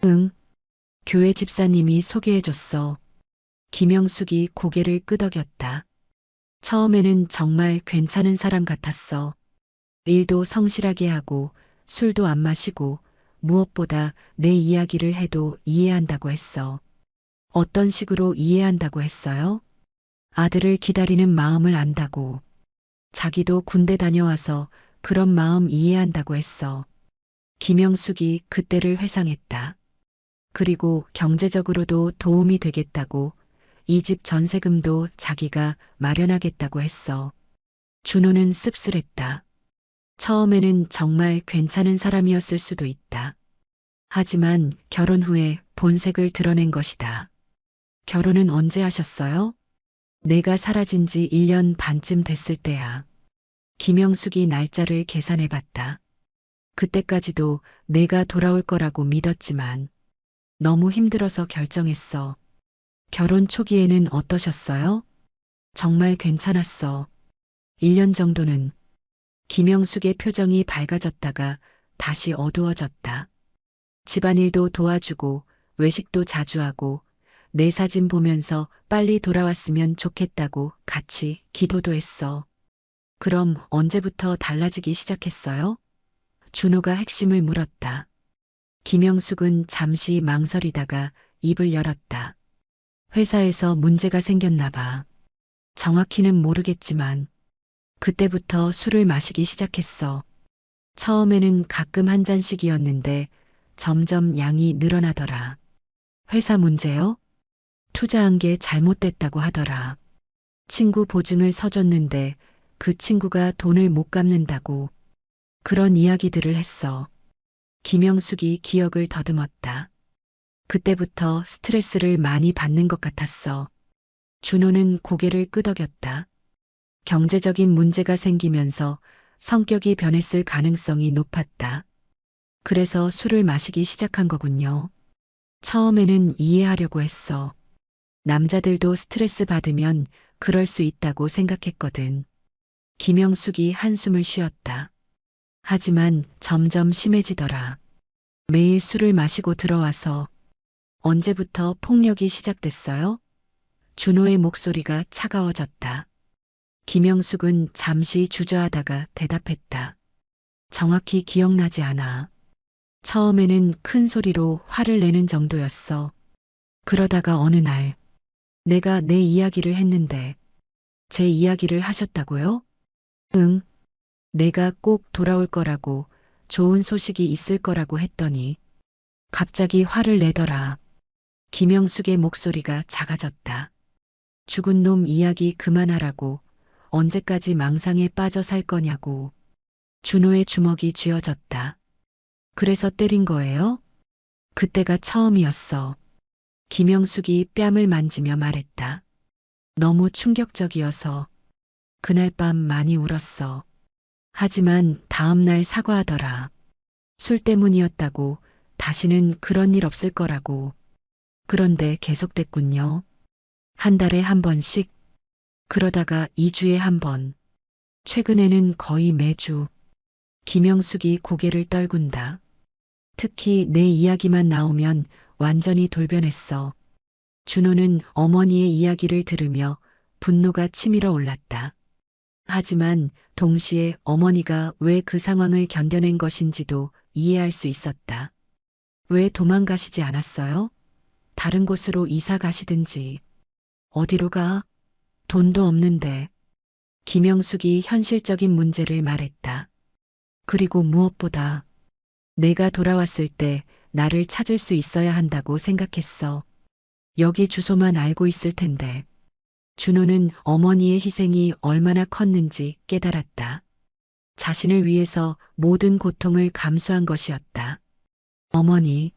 응. 교회 집사님이 소개해줬어. 김영숙이 고개를 끄덕였다. 처음에는 정말 괜찮은 사람 같았어. 일도 성실하게 하고 술도 안 마시고 무엇보다 내 이야기를 해도 이해한다고 했어. 어떤 식으로 이해한다고 했어요? 아들을 기다리는 마음을 안다고. 자기도 군대 다녀와서 그런 마음 이해한다고 했어. 김영숙이 그때를 회상했다. 그리고 경제적으로도 도움이 되겠다고, 이 집 전세금도 자기가 마련하겠다고 했어. 준호는 씁쓸했다. 처음에는 정말 괜찮은 사람이었을 수도 있다. 하지만 결혼 후에 본색을 드러낸 것이다. 결혼은 언제 하셨어요? 내가 사라진 지 1년 반쯤 됐을 때야. 김영숙이 날짜를 계산해 봤다. 그때까지도 내가 돌아올 거라고 믿었지만 너무 힘들어서 결정했어. 결혼 초기에는 어떠셨어요? 정말 괜찮았어. 1년 정도는. 김영숙의 표정이 밝아졌다가 다시 어두워졌다. 집안일도 도와주고 외식도 자주 하고 내 사진 보면서 빨리 돌아왔으면 좋겠다고 같이 기도도 했어. 그럼 언제부터 달라지기 시작했어요? 준호가 핵심을 물었다. 김영숙은 잠시 망설이다가 입을 열었다. 회사에서 문제가 생겼나 봐. 정확히는 모르겠지만 그때부터 술을 마시기 시작했어. 처음에는 가끔 한 잔씩이었는데 점점 양이 늘어나더라. 회사 문제요? 투자한 게 잘못됐다고 하더라. 친구 보증을 서줬는데 그 친구가 돈을 못 갚는다고. 그런 이야기들을 했어. 김영숙이 기억을 더듬었다. 그때부터 스트레스를 많이 받는 것 같았어. 준호는 고개를 끄덕였다. 경제적인 문제가 생기면서 성격이 변했을 가능성이 높았다. 그래서 술을 마시기 시작한 거군요. 처음에는 이해하려고 했어. 남자들도 스트레스 받으면 그럴 수 있다고 생각했거든. 김영숙이 한숨을 쉬었다. 하지만 점점 심해지더라. 매일 술을 마시고 들어와서 언제부터 폭력이 시작됐어요? 준호의 목소리가 차가워졌다. 김영숙은 잠시 주저하다가 대답했다. 정확히 기억나지 않아. 처음에는 큰 소리로 화를 내는 정도였어. 그러다가 어느 날 내가 내 이야기를 했는데 제 이야기를 하셨다고요? 응. 내가 꼭 돌아올 거라고 좋은 소식이 있을 거라고 했더니 갑자기 화를 내더라. 김영숙의 목소리가 작아졌다. 죽은 놈 이야기 그만하라고 언제까지 망상에 빠져 살 거냐고. 준호의 주먹이 쥐어졌다. 그래서 때린 거예요? 그때가 처음이었어. 김영숙이 뺨을 만지며 말했다. 너무 충격적이어서 그날 밤 많이 울었어. 하지만 다음 날 사과하더라. 술 때문이었다고, 다시는 그런 일 없을 거라고. 그런데 계속됐군요. 한 달에 한 번씩, 그러다가 2주에 한 번, 최근에는 거의 매주. 김영숙이 고개를 떨군다. 특히 내 이야기만 나오면 완전히 돌변했어. 준호는 어머니의 이야기를 들으며 분노가 치밀어 올랐다. 하지만 동시에 어머니가 왜 그 상황을 견뎌낸 것인지도 이해할 수 있었다. 왜 도망가시지 않았어요? 다른 곳으로 이사 가시든지. 어디로 가? 돈도 없는데. 김영숙이 현실적인 문제를 말했다. 그리고 무엇보다 내가 돌아왔을 때 나를 찾을 수 있어야 한다고 생각했어. 여기 주소만 알고 있을 텐데. 준호는 어머니의 희생이 얼마나 컸는지 깨달았다. 자신을 위해서 모든 고통을 감수한 것이었다. 어머니,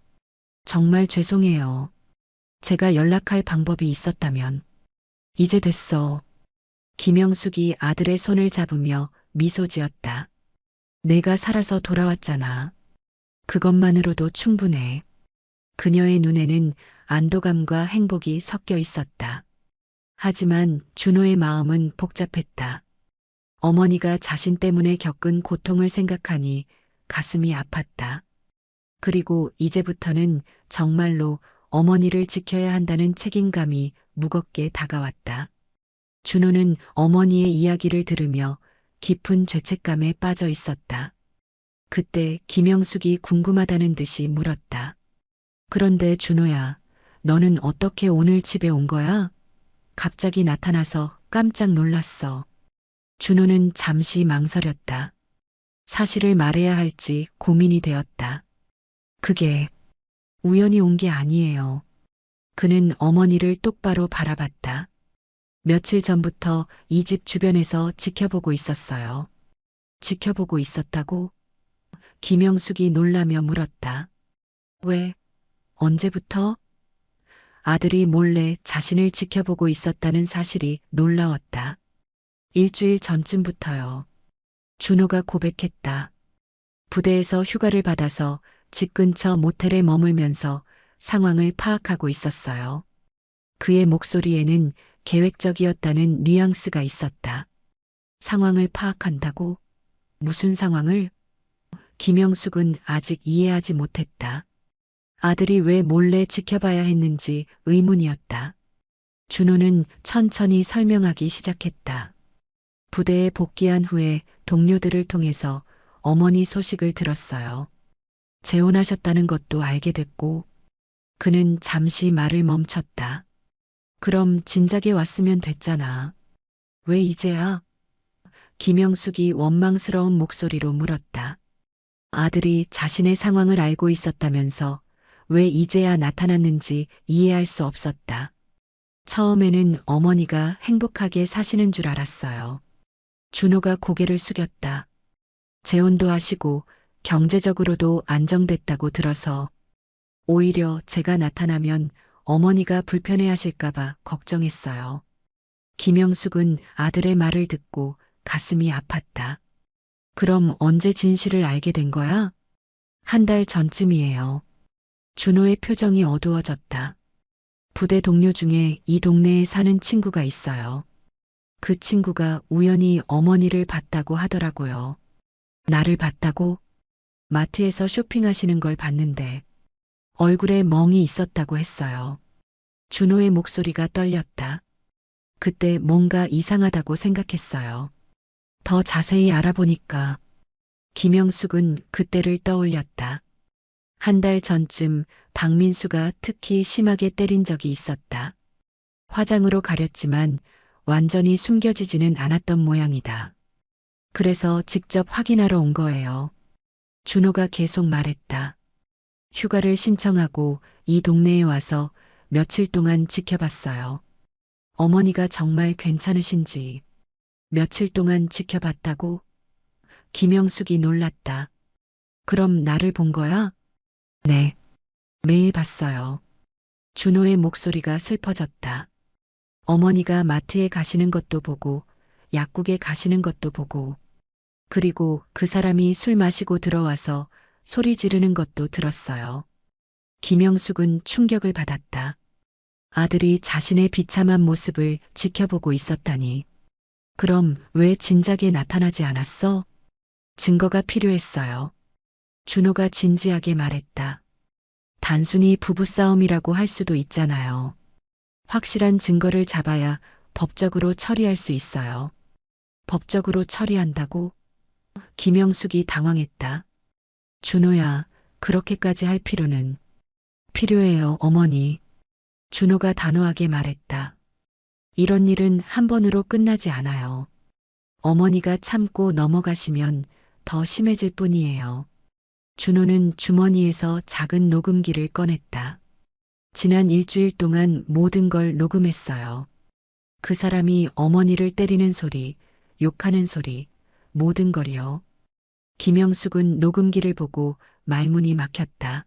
정말 죄송해요. 제가 연락할 방법이 있었다면. 이제 됐어. 김영숙이 아들의 손을 잡으며 미소 지었다. 내가 살아서 돌아왔잖아. 그것만으로도 충분해. 그녀의 눈에는 안도감과 행복이 섞여 있었다. 하지만 준호의 마음은 복잡했다. 어머니가 자신 때문에 겪은 고통을 생각하니 가슴이 아팠다. 그리고 이제부터는 정말로 어머니를 지켜야 한다는 책임감이 무겁게 다가왔다. 준호는 어머니의 이야기를 들으며 깊은 죄책감에 빠져 있었다. 그때 김영숙이 궁금하다는 듯이 물었다. 그런데 준호야, 너는 어떻게 오늘 집에 온 거야? 갑자기 나타나서 깜짝 놀랐어. 준호는 잠시 망설였다. 사실을 말해야 할지 고민이 되었다. 그게 우연히 온 게 아니에요. 그는 어머니를 똑바로 바라봤다. 며칠 전부터 이 집 주변에서 지켜보고 있었어요. 지켜보고 있었다고? 김영숙이 놀라며 물었다. 왜? 언제부터? 아들이 몰래 자신을 지켜보고 있었다는 사실이 놀라웠다. 일주일 전쯤부터요. 준호가 고백했다. 부대에서 휴가를 받아서 집 근처 모텔에 머물면서 상황을 파악하고 있었어요. 그의 목소리에는 계획적이었다는 뉘앙스가 있었다. 상황을 파악한다고? 무슨 상황을? 김영숙은 아직 이해하지 못했다. 아들이 왜 몰래 지켜봐야 했는지 의문이었다. 준호는 천천히 설명하기 시작했다. 부대에 복귀한 후에 동료들을 통해서 어머니 소식을 들었어요. 재혼하셨다는 것도 알게 됐고, 그는 잠시 말을 멈췄다. 그럼 진작에 왔으면 됐잖아. 왜 이제야? 김영숙이 원망스러운 목소리로 물었다. 아들이 자신의 상황을 알고 있었다면서 왜 이제야 나타났는지 이해할 수 없었다. 처음에는 어머니가 행복하게 사시는 줄 알았어요. 준호가 고개를 숙였다. 재혼도 하시고 경제적으로도 안정됐다고 들어서 오히려 제가 나타나면 어머니가 불편해하실까봐 걱정했어요. 김영숙은 아들의 말을 듣고 가슴이 아팠다. 그럼 언제 진실을 알게 된 거야? 한 달 전쯤이에요. 준호의 표정이 어두워졌다. 부대 동료 중에 이 동네에 사는 친구가 있어요. 그 친구가 우연히 어머니를 봤다고 하더라고요. 나를 봤다고? 마트에서 쇼핑하시는 걸 봤는데 얼굴에 멍이 있었다고 했어요. 준호의 목소리가 떨렸다. 그때 뭔가 이상하다고 생각했어요. 더 자세히 알아보니까 김영숙은 그때를 떠올렸다. 한 달 전쯤 박민수가 특히 심하게 때린 적이 있었다. 화장으로 가렸지만 완전히 숨겨지지는 않았던 모양이다. 그래서 직접 확인하러 온 거예요. 준호가 계속 말했다. 휴가를 신청하고 이 동네에 와서 며칠 동안 지켜봤어요. 어머니가 정말 괜찮으신지. 며칠 동안 지켜봤다고? 김영숙이 놀랐다. 그럼 나를 본 거야? 네. 매일 봤어요. 준호의 목소리가 슬퍼졌다. 어머니가 마트에 가시는 것도 보고, 약국에 가시는 것도 보고, 그리고 그 사람이 술 마시고 들어와서 소리 지르는 것도 들었어요. 김영숙은 충격을 받았다. 아들이 자신의 비참한 모습을 지켜보고 있었다니. 그럼 왜 진작에 나타나지 않았어? 증거가 필요했어요. 준호가 진지하게 말했다. 단순히 부부싸움이라고 할 수도 있잖아요. 확실한 증거를 잡아야 법적으로 처리할 수 있어요. 법적으로 처리한다고? 김영숙이 당황했다. 준호야, 그렇게까지 할 필요는. 필요해요, 어머니. 준호가 단호하게 말했다. 이런 일은 한 번으로 끝나지 않아요. 어머니가 참고 넘어가시면 더 심해질 뿐이에요. 준호는 주머니에서 작은 녹음기를 꺼냈다. 지난 일주일 동안 모든 걸 녹음했어요. 그 사람이 어머니를 때리는 소리, 욕하는 소리, 모든 걸요. 김영숙은 녹음기를 보고 말문이 막혔다.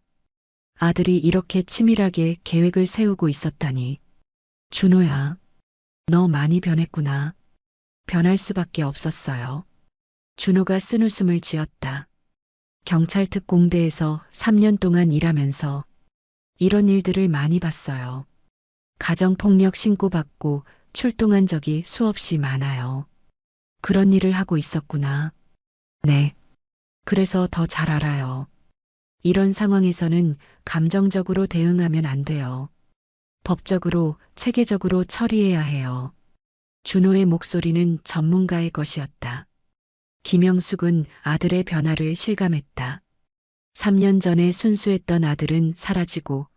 아들이 이렇게 치밀하게 계획을 세우고 있었다니. 준호야, 너 많이 변했구나. 변할 수밖에 없었어요. 준호가 쓴웃음을 지었다. 경찰 특공대에서 3년 동안 일하면서 이런 일들을 많이 봤어요. 가정폭력 신고받고 출동한 적이 수없이 많아요. 그런 일을 하고 있었구나. 네. 그래서 더 잘 알아요. 이런 상황에서는 감정적으로 대응하면 안 돼요. 법적으로, 체계적으로 처리해야 해요. 준호의 목소리는 전문가의 것이었다. 김영숙은 아들의 변화를 실감했다. 3년 전에 순수했던 아들은 사라지고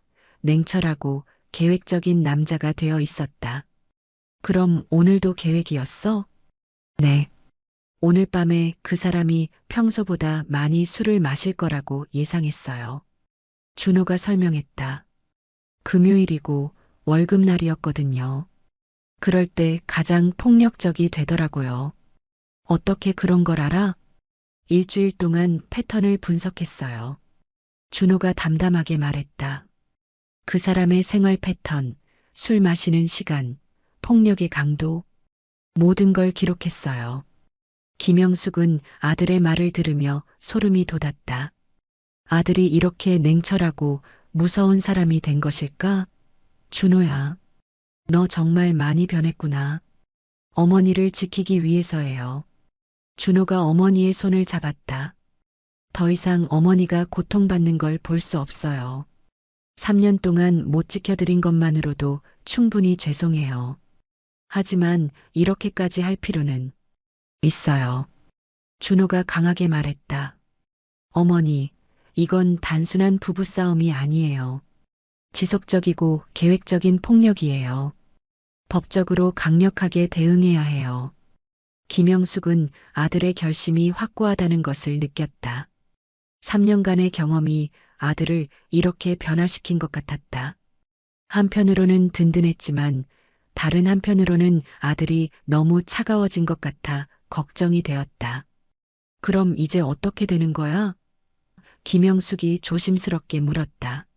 냉철하고 계획적인 남자가 되어 있었다. 그럼 오늘도 계획이었어? 네. 오늘 밤에 그 사람이 평소보다 많이 술을 마실 거라고 예상했어요. 준호가 설명했다. 금요일이고 월급날이었거든요. 그럴 때 가장 폭력적이 되더라고요. 어떻게 그런 걸 알아? 일주일 동안 패턴을 분석했어요. 준호가 담담하게 말했다. 그 사람의 생활 패턴, 술 마시는 시간, 폭력의 강도, 모든 걸 기록했어요. 김영숙은 아들의 말을 들으며 소름이 돋았다. 아들이 이렇게 냉철하고 무서운 사람이 된 것일까? 준호야, 너 정말 많이 변했구나. 어머니를 지키기 위해서예요. 준호가 어머니의 손을 잡았다. 더 이상 어머니가 고통받는 걸 볼 수 없어요. 3년 동안 못 지켜드린 것만으로도 충분히 죄송해요. 하지만 이렇게까지 할 필요는 있어요. 준호가 강하게 말했다. 어머니, 이건 단순한 부부싸움이 아니에요. 지속적이고 계획적인 폭력이에요. 법적으로 강력하게 대응해야 해요. 김영숙은 아들의 결심이 확고하다는 것을 느꼈다. 3년간의 경험이 아들을 이렇게 변화시킨 것 같았다. 한편으로는 든든했지만 다른 한편으로는 아들이 너무 차가워진 것 같아 걱정이 되었다. 그럼 이제 어떻게 되는 거야? 김영숙이 조심스럽게 물었다.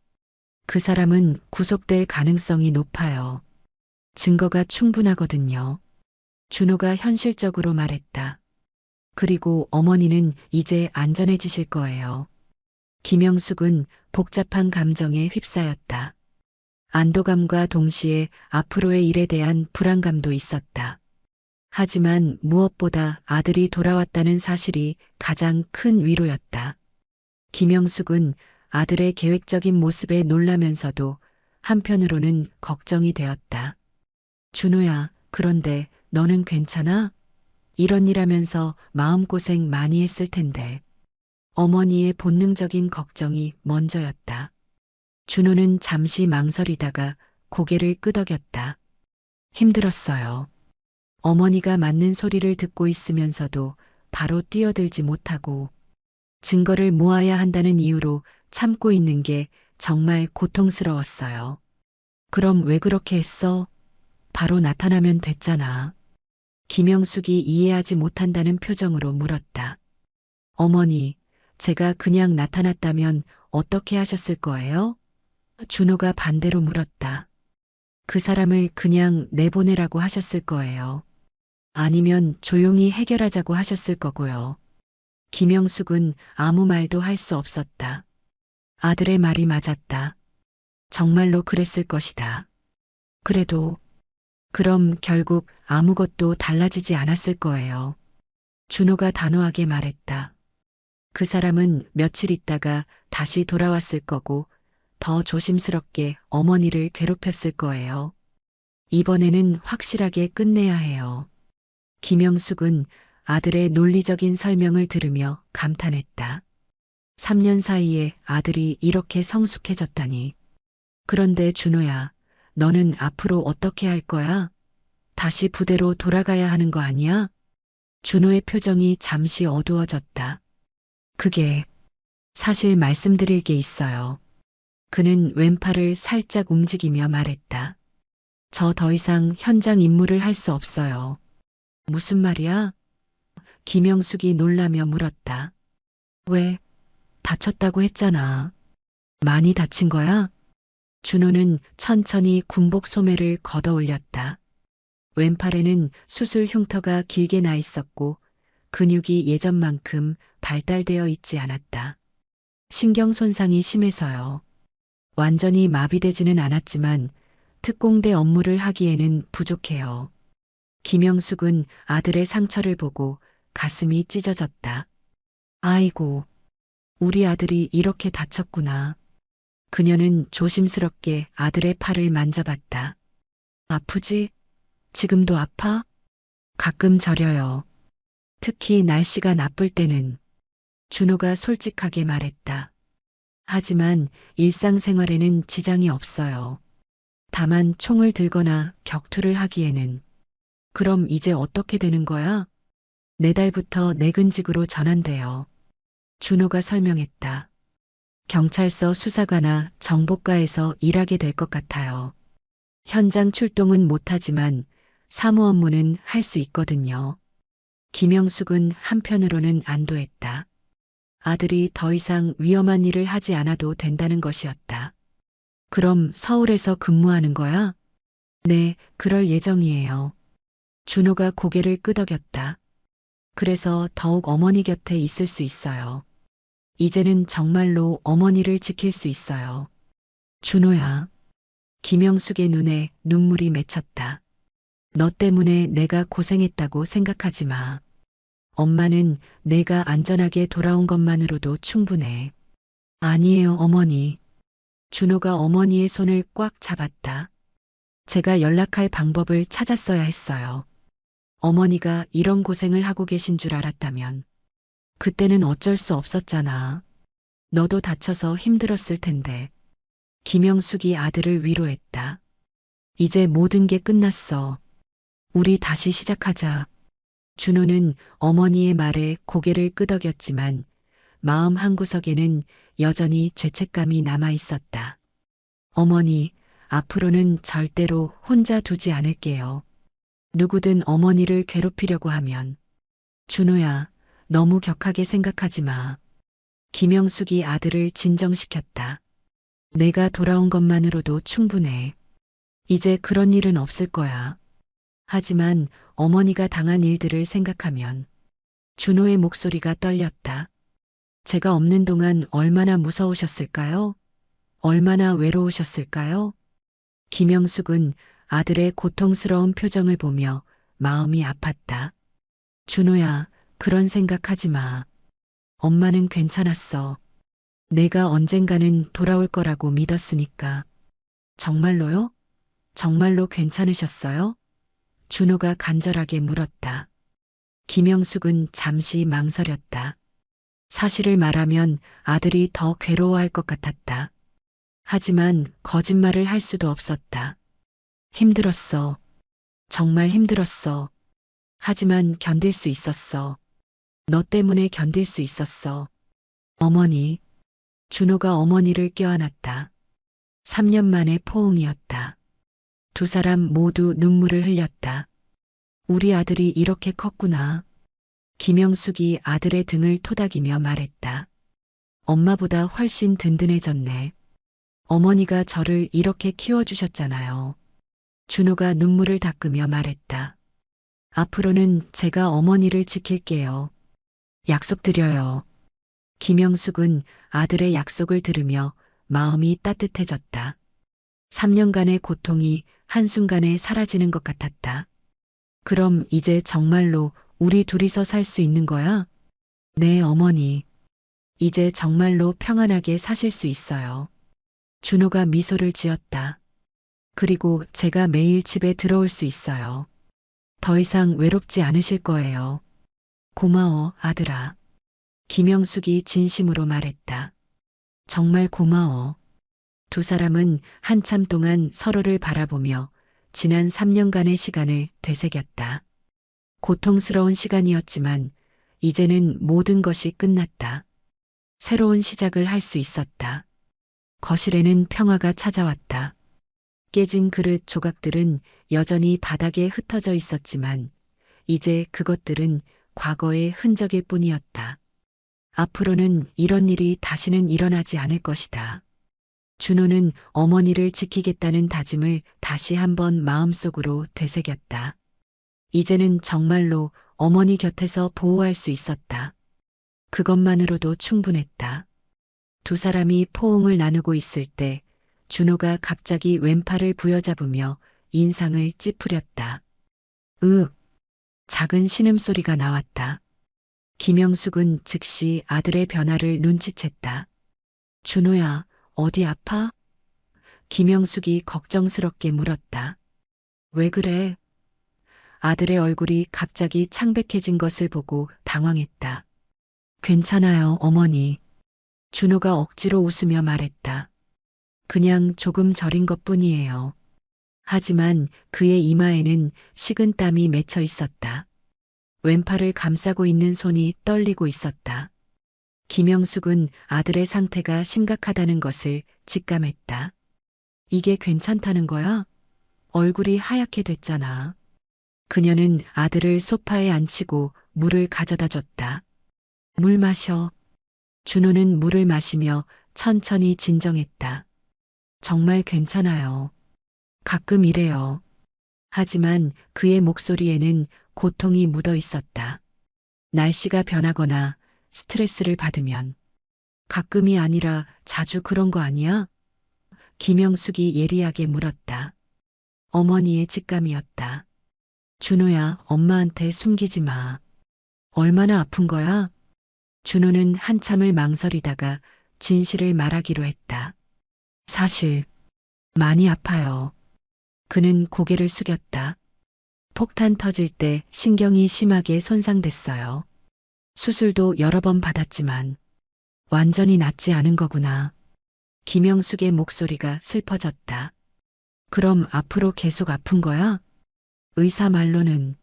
그 사람은 구속될 가능성이 높아요. 증거가 충분하거든요. 준호가 현실적으로 말했다. 그리고 어머니는 이제 안전해지실 거예요. 김영숙은 복잡한 감정에 휩싸였다. 안도감과 동시에 앞으로의 일에 대한 불안감도 있었다. 하지만 무엇보다 아들이 돌아왔다는 사실이 가장 큰 위로였다. 김영숙은 아들의 계획적인 모습에 놀라면서도 한편으로는 걱정이 되었다. 준호야, 그런데 너는 괜찮아? 이런 일 하면서 마음고생 많이 했을 텐데. 어머니의 본능적인 걱정이 먼저였다. 준호는 잠시 망설이다가 고개를 끄덕였다. 힘들었어요. 어머니가 맞는 소리를 듣고 있으면서도 바로 뛰어들지 못하고 증거를 모아야 한다는 이유로 참고 있는 게 정말 고통스러웠어요. 그럼 왜 그렇게 했어? 바로 나타나면 됐잖아. 김영숙이 이해하지 못한다는 표정으로 물었다. 어머니, 제가 그냥 나타났다면 어떻게 하셨을 거예요? 준호가 반대로 물었다. 그 사람을 그냥 내보내라고 하셨을 거예요. 아니면 조용히 해결하자고 하셨을 거고요. 김영숙은 아무 말도 할 수 없었다. 아들의 말이 맞았다. 정말로 그랬을 것이다. 그래도 그럼 결국 아무것도 달라지지 않았을 거예요. 준호가 단호하게 말했다. 그 사람은 며칠 있다가 다시 돌아왔을 거고 더 조심스럽게 어머니를 괴롭혔을 거예요. 이번에는 확실하게 끝내야 해요. 김영숙은 아들의 논리적인 설명을 들으며 감탄했다. 3년 사이에 아들이 이렇게 성숙해졌다니. 그런데 준호야, 너는 앞으로 어떻게 할 거야? 다시 부대로 돌아가야 하는 거 아니야? 준호의 표정이 잠시 어두워졌다. 그게 사실 말씀드릴 게 있어요. 그는 왼팔을 살짝 움직이며 말했다. 저 더 이상 현장 임무를 할 수 없어요. 무슨 말이야? 김영숙이 놀라며 물었다. 왜? 다쳤다고 했잖아. 많이 다친 거야? 준호는 천천히 군복 소매를 걷어 올렸다. 왼팔에는 수술 흉터가 길게 나 있었고 근육이 예전만큼 발달되어 있지 않았다. 신경 손상이 심해서요. 완전히 마비되지는 않았지만 특공대 업무를 하기에는 부족해요. 김영숙은 아들의 상처를 보고 가슴이 찢어졌다. 아이고, 우리 아들이 이렇게 다쳤구나. 그녀는 조심스럽게 아들의 팔을 만져봤다. 아프지? 지금도 아파? 가끔 저려요. 특히 날씨가 나쁠 때는. 준호가 솔직하게 말했다. 하지만 일상생활에는 지장이 없어요. 다만 총을 들거나 격투를 하기에는. 그럼 이제 어떻게 되는 거야? 내달부터 내근직으로 전환돼요. 준호가 설명했다. 경찰서 수사관이나 정보과에서 일하게 될 것 같아요. 현장 출동은 못하지만 사무 업무는 할 수 있거든요. 김영숙은 한편으로는 안도했다. 아들이 더 이상 위험한 일을 하지 않아도 된다는 것이었다. 그럼 서울에서 근무하는 거야? 네, 그럴 예정이에요. 준호가 고개를 끄덕였다. 그래서 더욱 어머니 곁에 있을 수 있어요. 이제는 정말로 어머니를 지킬 수 있어요. 준호야. 김영숙의 눈에 눈물이 맺혔다. 너 때문에 내가 고생했다고 생각하지 마. 엄마는 내가 안전하게 돌아온 것만으로도 충분해. 아니에요, 어머니. 준호가 어머니의 손을 꽉 잡았다. 제가 연락할 방법을 찾았어야 했어요. 어머니가 이런 고생을 하고 계신 줄 알았다면 그때는 어쩔 수 없었잖아. 너도 다쳐서 힘들었을 텐데. 김영숙이 아들을 위로했다. 이제 모든 게 끝났어. 우리 다시 시작하자. 준호는 어머니의 말에 고개를 끄덕였지만 마음 한구석에는 여전히 죄책감이 남아 있었다. 어머니, 앞으로는 절대로 혼자 두지 않을게요. 누구든 어머니를 괴롭히려고 하면. 준호야, 너무 격하게 생각하지 마. 김영숙이 아들을 진정시켰다. 내가 돌아온 것만으로도 충분해. 이제 그런 일은 없을 거야. 하지만 어머니가 당한 일들을 생각하면 준호의 목소리가 떨렸다. 제가 없는 동안 얼마나 무서우셨을까요? 얼마나 외로우셨을까요? 김영숙은 아들의 고통스러운 표정을 보며 마음이 아팠다. 준호야, 그런 생각하지 마. 엄마는 괜찮았어. 내가 언젠가는 돌아올 거라고 믿었으니까. 정말로요? 정말로 괜찮으셨어요? 준호가 간절하게 물었다. 김영숙은 잠시 망설였다. 사실을 말하면 아들이 더 괴로워할 것 같았다. 하지만 거짓말을 할 수도 없었다. 힘들었어. 정말 힘들었어. 하지만 견딜 수 있었어. 너 때문에 견딜 수 있었어. 어머니. 준호가 어머니를 껴안았다. 3년 만의 포옹이었다. 두 사람 모두 눈물을 흘렸다. 우리 아들이 이렇게 컸구나. 김영숙이 아들의 등을 토닥이며 말했다. 엄마보다 훨씬 든든해졌네. 어머니가 저를 이렇게 키워주셨잖아요. 준호가 눈물을 닦으며 말했다. 앞으로는 제가 어머니를 지킬게요. 약속드려요. 김영숙은 아들의 약속을 들으며 마음이 따뜻해졌다. 3년간의 고통이 한순간에 사라지는 것 같았다. 그럼 이제 정말로 우리 둘이서 살 수 있는 거야? 네, 어머니. 이제 정말로 평안하게 사실 수 있어요. 준호가 미소를 지었다. 그리고 제가 매일 집에 들어올 수 있어요. 더 이상 외롭지 않으실 거예요. 고마워, 아들아. 김영숙이 진심으로 말했다. 정말 고마워. 두 사람은 한참 동안 서로를 바라보며 지난 3년간의 시간을 되새겼다. 고통스러운 시간이었지만 이제는 모든 것이 끝났다. 새로운 시작을 할 수 있었다. 거실에는 평화가 찾아왔다. 깨진 그릇 조각들은 여전히 바닥에 흩어져 있었지만 이제 그것들은 과거의 흔적일 뿐이었다. 앞으로는 이런 일이 다시는 일어나지 않을 것이다. 준호는 어머니를 지키겠다는 다짐을 다시 한번 마음속으로 되새겼다. 이제는 정말로 어머니 곁에서 보호할 수 있었다. 그것만으로도 충분했다. 두 사람이 포옹을 나누고 있을 때 준호가 갑자기 왼팔을 부여잡으며 인상을 찌푸렸다. 작은 신음소리가 나왔다. 김영숙은 즉시 아들의 변화를 눈치챘다. 준호야, 어디 아파? 김영숙이 걱정스럽게 물었다. 왜 그래? 아들의 얼굴이 갑자기 창백해진 것을 보고 당황했다. 괜찮아요, 어머니. 준호가 억지로 웃으며 말했다. 그냥 조금 저린 것뿐이에요. 하지만 그의 이마에는 식은 땀이 맺혀 있었다. 왼팔을 감싸고 있는 손이 떨리고 있었다. 김영숙은 아들의 상태가 심각하다는 것을 직감했다. 이게 괜찮다는 거야? 얼굴이 하얗게 됐잖아. 그녀는 아들을 소파에 앉히고 물을 가져다 줬다. 물 마셔. 준호는 물을 마시며 천천히 진정했다. 정말 괜찮아요. 가끔 이래요. 하지만 그의 목소리에는 고통이 묻어 있었다. 날씨가 변하거나 스트레스를 받으면 가끔이 아니라 자주 그런 거 아니야? 김영숙이 예리하게 물었다. 어머니의 직감이었다. 준호야, 엄마한테 숨기지 마. 얼마나 아픈 거야? 준호는 한참을 망설이다가 진실을 말하기로 했다. 사실 많이 아파요. 그는 고개를 숙였다. 폭탄 터질 때 신경이 심하게 손상됐어요. 수술도 여러 번 받았지만 완전히 낫지 않은 거구나. 김영숙의 목소리가 슬퍼졌다. 그럼 앞으로 계속 아픈 거야? 의사 말로는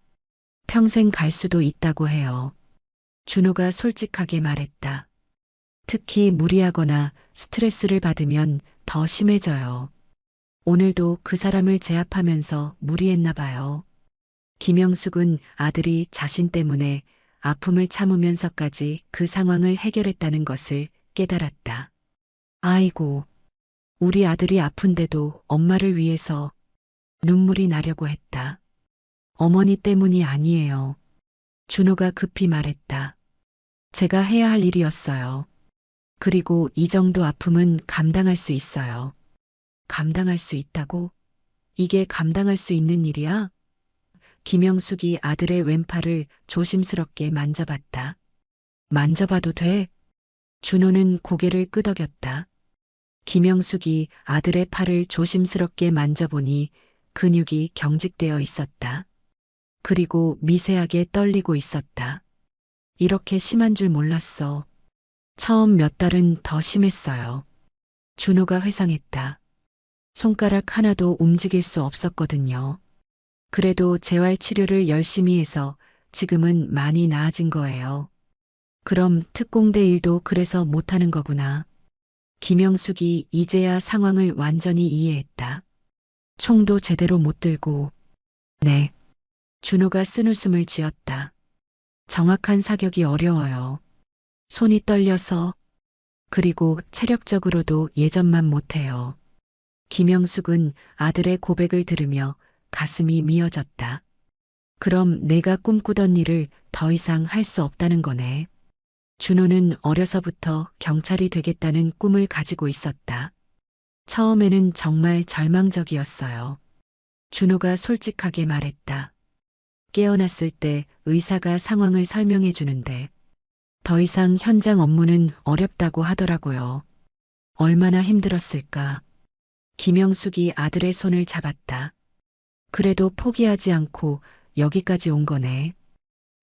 평생 갈 수도 있다고 해요. 준호가 솔직하게 말했다. 특히 무리하거나 스트레스를 받으면 더 심해져요. 오늘도 그 사람을 제압하면서 무리했나 봐요. 김영숙은 아들이 자신 때문에 아픔을 참으면서까지 그 상황을 해결했다는 것을 깨달았다. 아이고, 우리 아들이 아픈데도 엄마를 위해서 눈물이 나려고 했다. 어머니 때문이 아니에요. 준호가 급히 말했다. 제가 해야 할 일이었어요. 그리고 이 정도 아픔은 감당할 수 있어요. 감당할 수 있다고? 이게 감당할 수 있는 일이야? 김영숙이 아들의 왼팔을 조심스럽게 만져봤다. 만져봐도 돼? 준호는 고개를 끄덕였다. 김영숙이 아들의 팔을 조심스럽게 만져보니 근육이 경직되어 있었다. 그리고 미세하게 떨리고 있었다. 이렇게 심한 줄 몰랐어. 처음 몇 달은 더 심했어요. 준호가 회상했다. 손가락 하나도 움직일 수 없었거든요. 그래도 재활 치료를 열심히 해서 지금은 많이 나아진 거예요. 그럼 특공대 일도 그래서 못하는 거구나. 김영숙이 이제야 상황을 완전히 이해했다. 총도 제대로 못 들고. 네. 준호가 쓴웃음을 지었다. 정확한 사격이 어려워요. 손이 떨려서. 그리고 체력적으로도 예전만 못해요. 김영숙은 아들의 고백을 들으며 가슴이 미어졌다. 그럼 내가 꿈꾸던 일을 더 이상 할 수 없다는 거네. 준호는 어려서부터 경찰이 되겠다는 꿈을 가지고 있었다. 처음에는 정말 절망적이었어요. 준호가 솔직하게 말했다. 깨어났을 때 의사가 상황을 설명해 주는데 더 이상 현장 업무는 어렵다고 하더라고요. 얼마나 힘들었을까. 김영숙이 아들의 손을 잡았다. 그래도 포기하지 않고 여기까지 온 거네.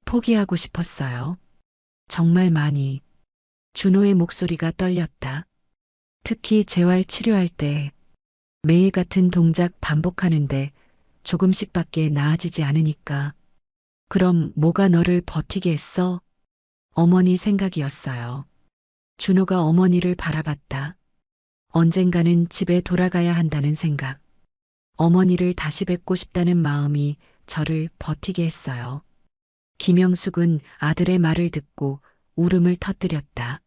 포기하고 싶었어요. 정말 많이. 준호의 목소리가 떨렸다. 특히 재활 치료할 때 매일 같은 동작 반복하는데 조금씩밖에 나아지지 않으니까. 그럼 뭐가 너를 버티게 했어? 어머니 생각이었어요. 준호가 어머니를 바라봤다. 언젠가는 집에 돌아가야 한다는 생각. 어머니를 다시 뵙고 싶다는 마음이 저를 버티게 했어요. 김영숙은 아들의 말을 듣고 울음을 터뜨렸다.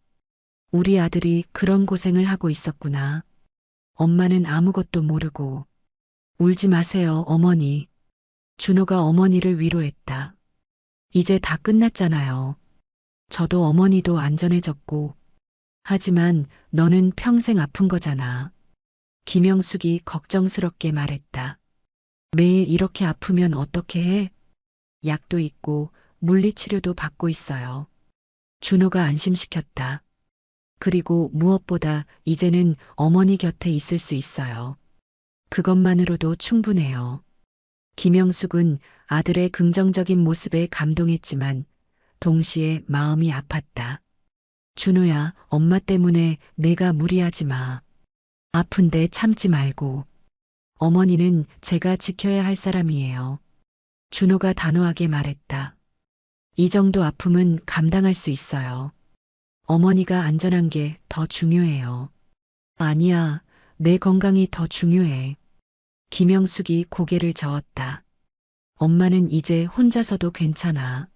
우리 아들이 그런 고생을 하고 있었구나. 엄마는 아무것도 모르고. 울지 마세요, 어머니. 준호가 어머니를 위로했다. 이제 다 끝났잖아요. 저도 어머니도 안전해졌고. 하지만 너는 평생 아픈 거잖아. 김영숙이 걱정스럽게 말했다. 매일 이렇게 아프면 어떻게 해? 약도 있고 물리치료도 받고 있어요. 준호가 안심시켰다. 그리고 무엇보다 이제는 어머니 곁에 있을 수 있어요. 그것만으로도 충분해요. 김영숙은 아들의 긍정적인 모습에 감동했지만 동시에 마음이 아팠다. 준호야, 엄마 때문에 내가 무리하지 마. 아픈데 참지 말고. 어머니는 제가 지켜야 할 사람이에요. 준호가 단호하게 말했다. 이 정도 아픔은 감당할 수 있어요. 어머니가 안전한 게 더 중요해요. 아니야, 내 건강이 더 중요해. 김영숙이 고개를 저었다. 엄마는 이제 혼자서도 괜찮아.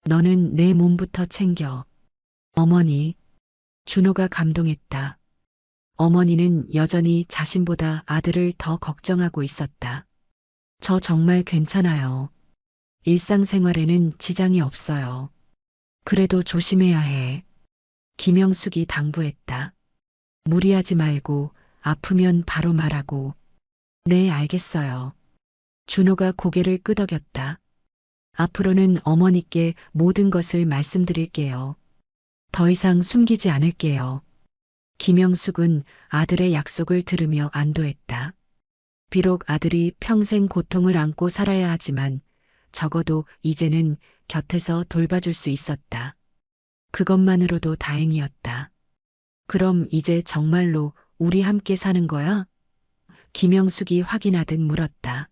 너는 내 몸부터 챙겨. 어머니. 준호가 감동했다. 어머니는 여전히 자신보다 아들을 더 걱정하고 있었다. 저 정말 괜찮아요. 일상생활에는 지장이 없어요. 그래도 조심해야 해. 김영숙이 당부했다. 무리하지 말고 아프면 바로 말하고. 네, 알겠어요. 준호가 고개를 끄덕였다. 앞으로는 어머니께 모든 것을 말씀드릴게요. 더 이상 숨기지 않을게요. 김영숙은 아들의 약속을 들으며 안도했다. 비록 아들이 평생 고통을 안고 살아야 하지만 적어도 이제는 곁에서 돌봐줄 수 있었다. 그것만으로도 다행이었다. 그럼 이제 정말로 우리 함께 사는 거야? 김영숙이 확인하듯 물었다.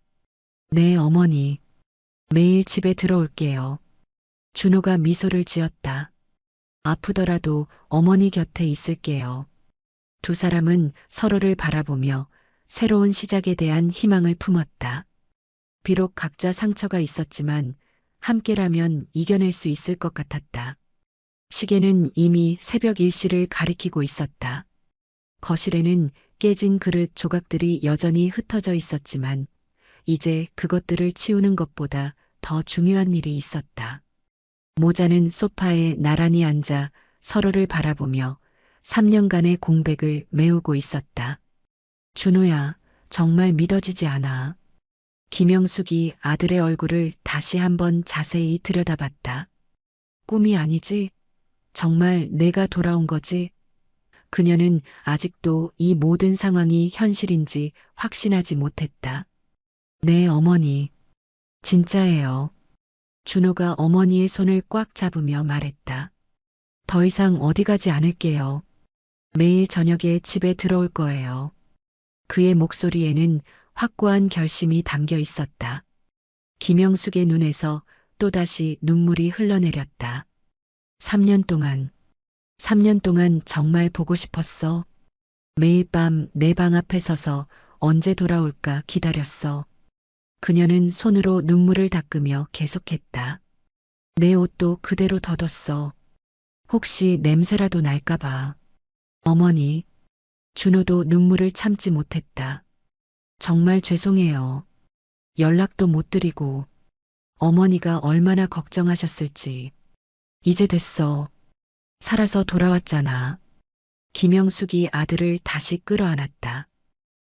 네, 어머니. 매일 집에 들어올게요. 준호가 미소를 지었다. 아프더라도 어머니 곁에 있을게요. 두 사람은 서로를 바라보며 새로운 시작에 대한 희망을 품었다. 비록 각자 상처가 있었지만 함께라면 이겨낼 수 있을 것 같았다. 시계는 이미 새벽 1시를 가리키고 있었다. 거실에는 깨진 그릇 조각들이 여전히 흩어져 있었지만 이제 그것들을 치우는 것보다 더 중요한 일이 있었다. 모자는 소파에 나란히 앉아 서로를 바라보며 3년간의 공백을 메우고 있었다. 준호야, 정말 믿어지지 않아. 김영숙이 아들의 얼굴을 다시 한번 자세히 들여다봤다. 꿈이 아니지? 정말 내가 돌아온 거지? 그녀는 아직도 이 모든 상황이 현실인지 확신하지 못했다. 네, 어머니. 진짜예요. 준호가 어머니의 손을 꽉 잡으며 말했다. 더 이상 어디 가지 않을게요. 매일 저녁에 집에 들어올 거예요. 그의 목소리에는 확고한 결심이 담겨 있었다. 김영숙의 눈에서 또다시 눈물이 흘러내렸다. 3년 동안 정말 보고 싶었어. 매일 밤 내 방 앞에 서서 언제 돌아올까 기다렸어. 그녀는 손으로 눈물을 닦으며 계속했다. 내 옷도 그대로 덧었어. 혹시 냄새라도 날까봐. 어머니, 준호도 눈물을 참지 못했다. 정말 죄송해요. 연락도 못 드리고 어머니가 얼마나 걱정하셨을지. 이제 됐어. 살아서 돌아왔잖아. 김영숙이 아들을 다시 끌어안았다.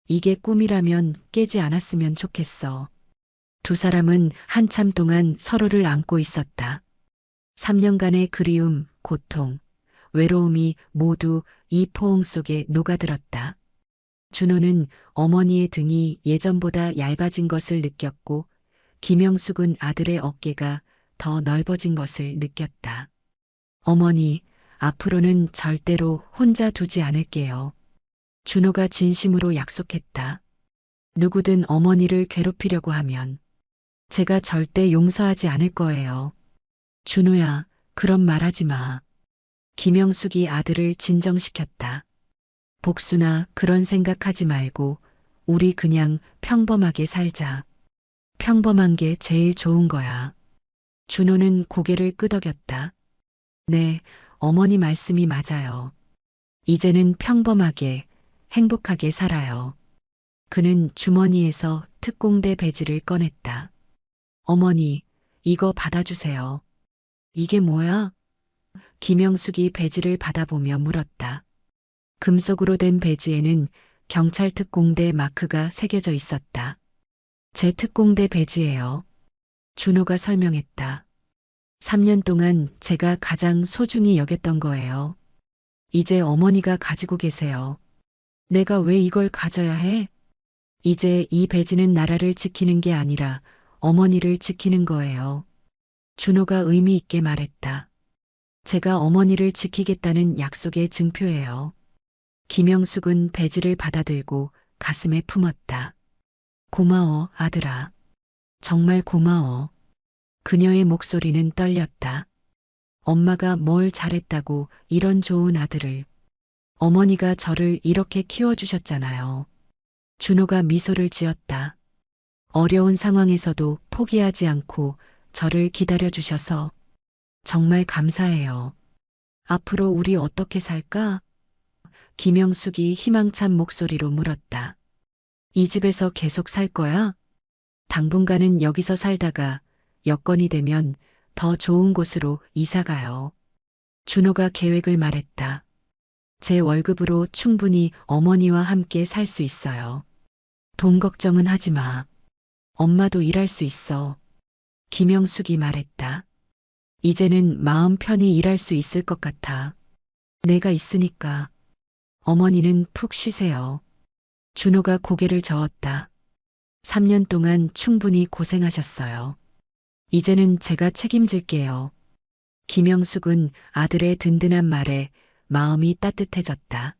이게 꿈이라면 깨지 않았으면 좋겠어. 두 사람은 한참 동안 서로를 안고 있었다. 3년간의 그리움, 고통, 외로움이 모두 이 포옹 속에 녹아들었다. 준호는 어머니의 등이 예전보다 얇아진 것을 느꼈고 김영숙은 아들의 어깨가 더 넓어진 것을 느꼈다. 어머니, 앞으로는 절대로 혼자 두지 않을게요. 준호가 진심으로 약속했다. 누구든 어머니를 괴롭히려고 하면 제가 절대 용서하지 않을 거예요. 준호야, 그런 말 하지 마. 김영숙이 아들을 진정시켰다. 복수나 그런 생각하지 말고 우리 그냥 평범하게 살자. 평범한 게 제일 좋은 거야. 준호는 고개를 끄덕였다. 네, 어머니 말씀이 맞아요. 이제는 평범하게, 행복하게 살아요. 그는 주머니에서 특공대 배지를 꺼냈다. 어머니, 이거 받아주세요. 이게 뭐야? 김영숙이 배지를 받아보며 물었다. 금속으로 된 배지에는 경찰 특공대 마크가 새겨져 있었다. 제 특공대 배지예요. 준호가 설명했다. 3년 동안 제가 가장 소중히 여겼던 거예요. 이제 어머니가 가지고 계세요. 내가 왜 이걸 가져야 해? 이제 이 배지는 나라를 지키는 게 아니라 어머니를 지키는 거예요. 준호가 의미 있게 말했다. 제가 어머니를 지키겠다는 약속의 증표예요. 김영숙은 배지를 받아들고 가슴에 품었다. 고마워, 아들아. 정말 고마워. 그녀의 목소리는 떨렸다. 엄마가 뭘 잘했다고 이런 좋은 아들을. 어머니가 저를 이렇게 키워주셨잖아요. 준호가 미소를 지었다. 어려운 상황에서도 포기하지 않고 저를 기다려주셔서 정말 감사해요. 앞으로 우리 어떻게 살까? 김영숙이 희망찬 목소리로 물었다. 이 집에서 계속 살 거야? 당분간은 여기서 살다가 여건이 되면 더 좋은 곳으로 이사 가요. 준호가 계획을 말했다. 제 월급으로 충분히 어머니와 함께 살 수 있어요. 돈 걱정은 하지 마. 엄마도 일할 수 있어. 김영숙이 말했다. 이제는 마음 편히 일할 수 있을 것 같아. 내가 있으니까. 어머니는 푹 쉬세요. 준호가 고개를 저었다. 3년 동안 충분히 고생하셨어요. 이제는 제가 책임질게요. 김영숙은 아들의 든든한 말에 마음이 따뜻해졌다.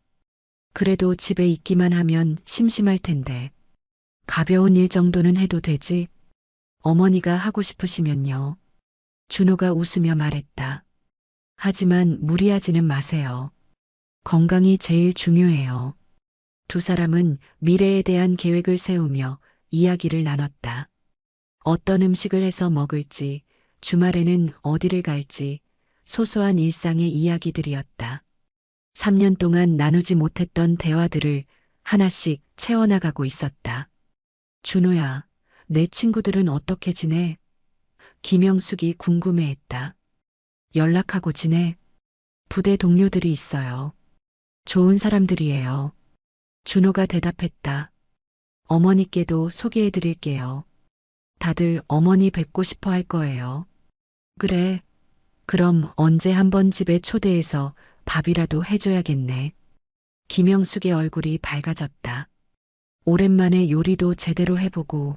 그래도 집에 있기만 하면 심심할 텐데. 가벼운 일 정도는 해도 되지? 어머니가 하고 싶으시면요. 준호가 웃으며 말했다. 하지만 무리하지는 마세요. 건강이 제일 중요해요. 두 사람은 미래에 대한 계획을 세우며 이야기를 나눴다. 어떤 음식을 해서 먹을지, 주말에는 어디를 갈지 소소한 일상의 이야기들이었다. 3년 동안 나누지 못했던 대화들을 하나씩 채워나가고 있었다. 준호야, 내 친구들은 어떻게 지내? 김영숙이 궁금해했다. 연락하고 지내? 부대 동료들이 있어요. 좋은 사람들이에요. 준호가 대답했다. 어머니께도 소개해드릴게요. 다들 어머니 뵙고 싶어 할 거예요. 그래. 그럼 언제 한번 집에 초대해서 밥이라도 해줘야겠네. 김영숙의 얼굴이 밝아졌다. 오랜만에 요리도 제대로 해보고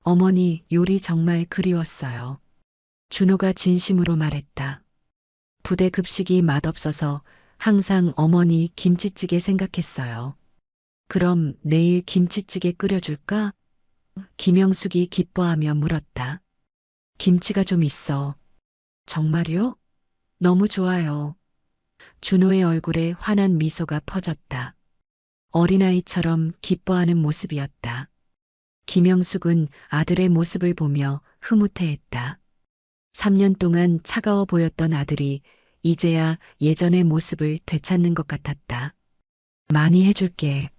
어머니 요리 정말 그리웠어요. 준호가 진심으로 말했다. 부대 급식이 맛없어서 항상 어머니 김치찌개 생각했어요. 그럼 내일 김치찌개 끓여줄까? 김영숙이 기뻐하며 물었다. 김치가 좀 있어. 정말요? 너무 좋아요. 준호의 얼굴에 환한 미소가 퍼졌다. 어린아이처럼 기뻐하는 모습이었다. 김영숙은 아들의 모습을 보며 흐뭇해했다. 3년 동안 차가워 보였던 아들이 이제야 예전의 모습을 되찾는 것 같았다. 많이 해줄게.